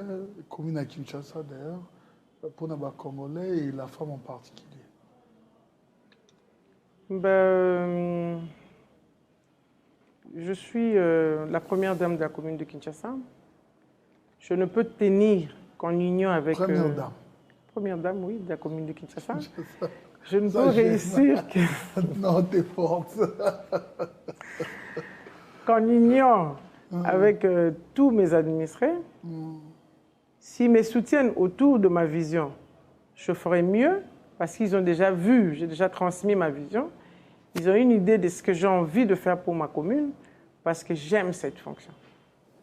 commune à Kinshasa d'ailleurs, pour les Congolais et la femme en particulier. Ben, je suis la première dame de la commune de Kinshasa. Je ne peux tenir qu'en union avec... Première dame. Première dame, oui, de la commune de Kinshasa. Je ne peux réussir que... Non, t'es forte. Qu'en union avec tous mes administrés, s'ils me soutiennent autour de ma vision, je ferai mieux parce qu'ils ont déjà vu, j'ai déjà transmis ma vision. Ils ont une idée de ce que j'ai envie de faire pour ma commune parce que j'aime cette fonction.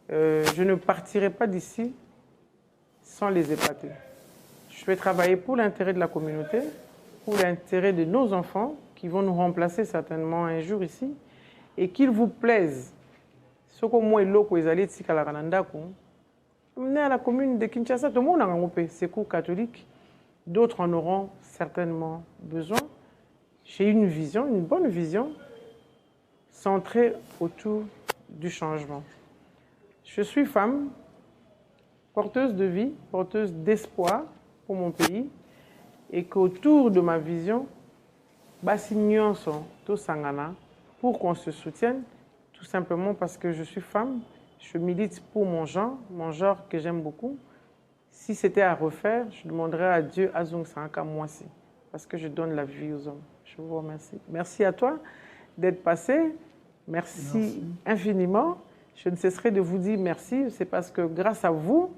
Je ne partirai pas d'ici sans les épater. Je vais travailler pour l'intérêt de la communauté, pour l'intérêt de nos enfants qui vont nous remplacer certainement un jour ici et qu'il vous plaise. Ce que moi et l'autre, ils allaient ici à la Ranandako, on est à la commune de Kinshasa, tout le monde a un groupe, c'est cours catholique. D'autres en auront certainement besoin. J'ai une vision, une bonne vision, centrée autour du changement. Je suis femme, porteuse de vie, porteuse d'espoir pour mon pays, et qu'autour de ma vision, Bassignon sont tous sangana pour qu'on se soutienne, tout simplement parce que je suis femme, je milite pour mon genre que j'aime beaucoup. Si c'était à refaire, je demanderais à Dieu Azung Sanka moi aussi, parce que je donne la vie aux hommes. Je vous remercie. Merci à toi d'être passé. Merci infiniment. Je ne cesserai de vous dire merci. C'est parce que grâce à vous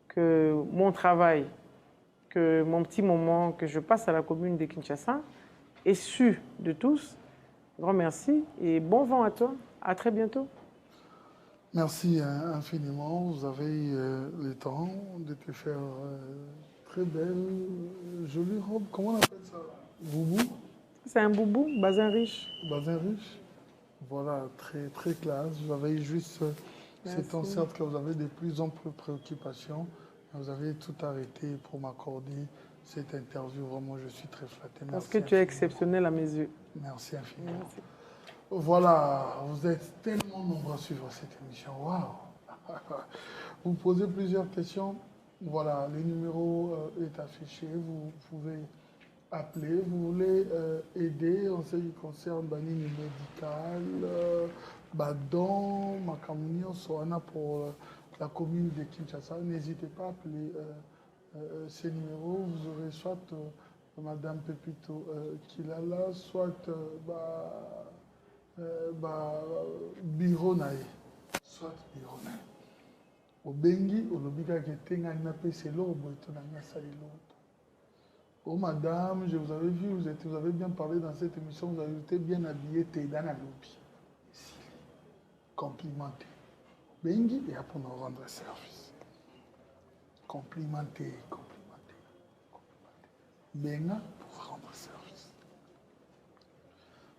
que mon travail, que mon petit moment que je passe à la commune de Kinshasa est su de tous. Grand merci et bon vent à toi. À très bientôt. Merci infiniment. Vous avez eu le temps de te faire très belle, jolie robe. Comment on appelle ça? Boubou? C'est un boubou, bazin riche. Bazin riche. Voilà, très, très classe. Vous avez juste c'est en certes que vous avez de plus en plus préoccupations. Vous avez tout arrêté pour m'accorder cette interview. Vraiment, je suis très flatté. Merci. Parce que tu es exceptionnel à mes yeux. Merci infiniment. Merci. Voilà, vous êtes tellement nombreux à suivre cette émission. Waouh! Vous posez plusieurs questions. Voilà, le numéro est affiché. Vous pouvez appeler. Vous voulez aider en ce qui concerne la ligne médicale, Badon, Makamuni, Soana pour la commune de Kinshasa. N'hésitez pas à appeler ces numéros. Vous aurez soit Madame Pepito Kilala, soit bureau nae, soit bureau nae. Au Bengi, au Lobika Ketenga, il n'a pas c'est l'eau, oh madame, je vous avais vu, vous avez bien parlé dans cette émission, vous avez été bien habillé, t'es dans la lobby. Complimenté. Bengi, et après nous rendre service. Complimenté. Benga pour rendre service.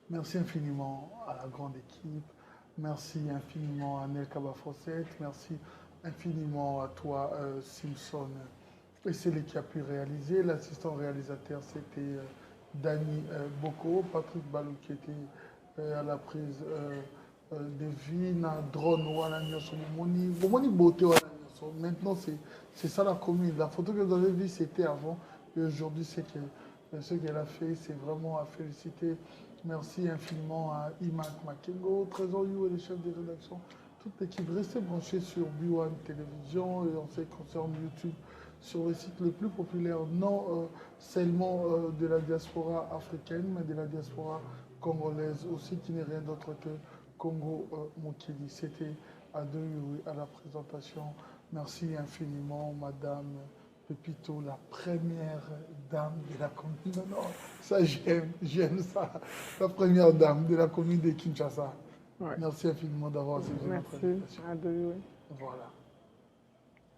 Merci infiniment à la grande équipe. Merci infiniment à Nel Kaba-Fossette. Merci infiniment à toi, Simpson. Et c'est lui qui a pu réaliser. L'assistant réalisateur, c'était Dani Boko. Patrick Balou qui était à la prise de vie. Na drone, maintenant, c'est ça la commune. La photo que vous avez vue, c'était avant. Et aujourd'hui, c'est que ce qu'elle a fait, c'est vraiment à féliciter. Merci infiniment à Imak Makengo, Trésor You et les chefs de rédaction, toute l'équipe. Restez branchés sur B1 Télévision et en ce qui concerne YouTube, sur le site le plus populaire, non seulement de la diaspora africaine, mais de la diaspora congolaise aussi, qui n'est rien d'autre que Congo Mokili. C'était Adoui à la présentation. Merci infiniment, Madame Pepito, la première dame de la commune. Non, ça j'aime ça. La première dame de la commune de Kinshasa. Ouais. Merci infiniment d'avoir accepté notre invitation. Merci. Voilà.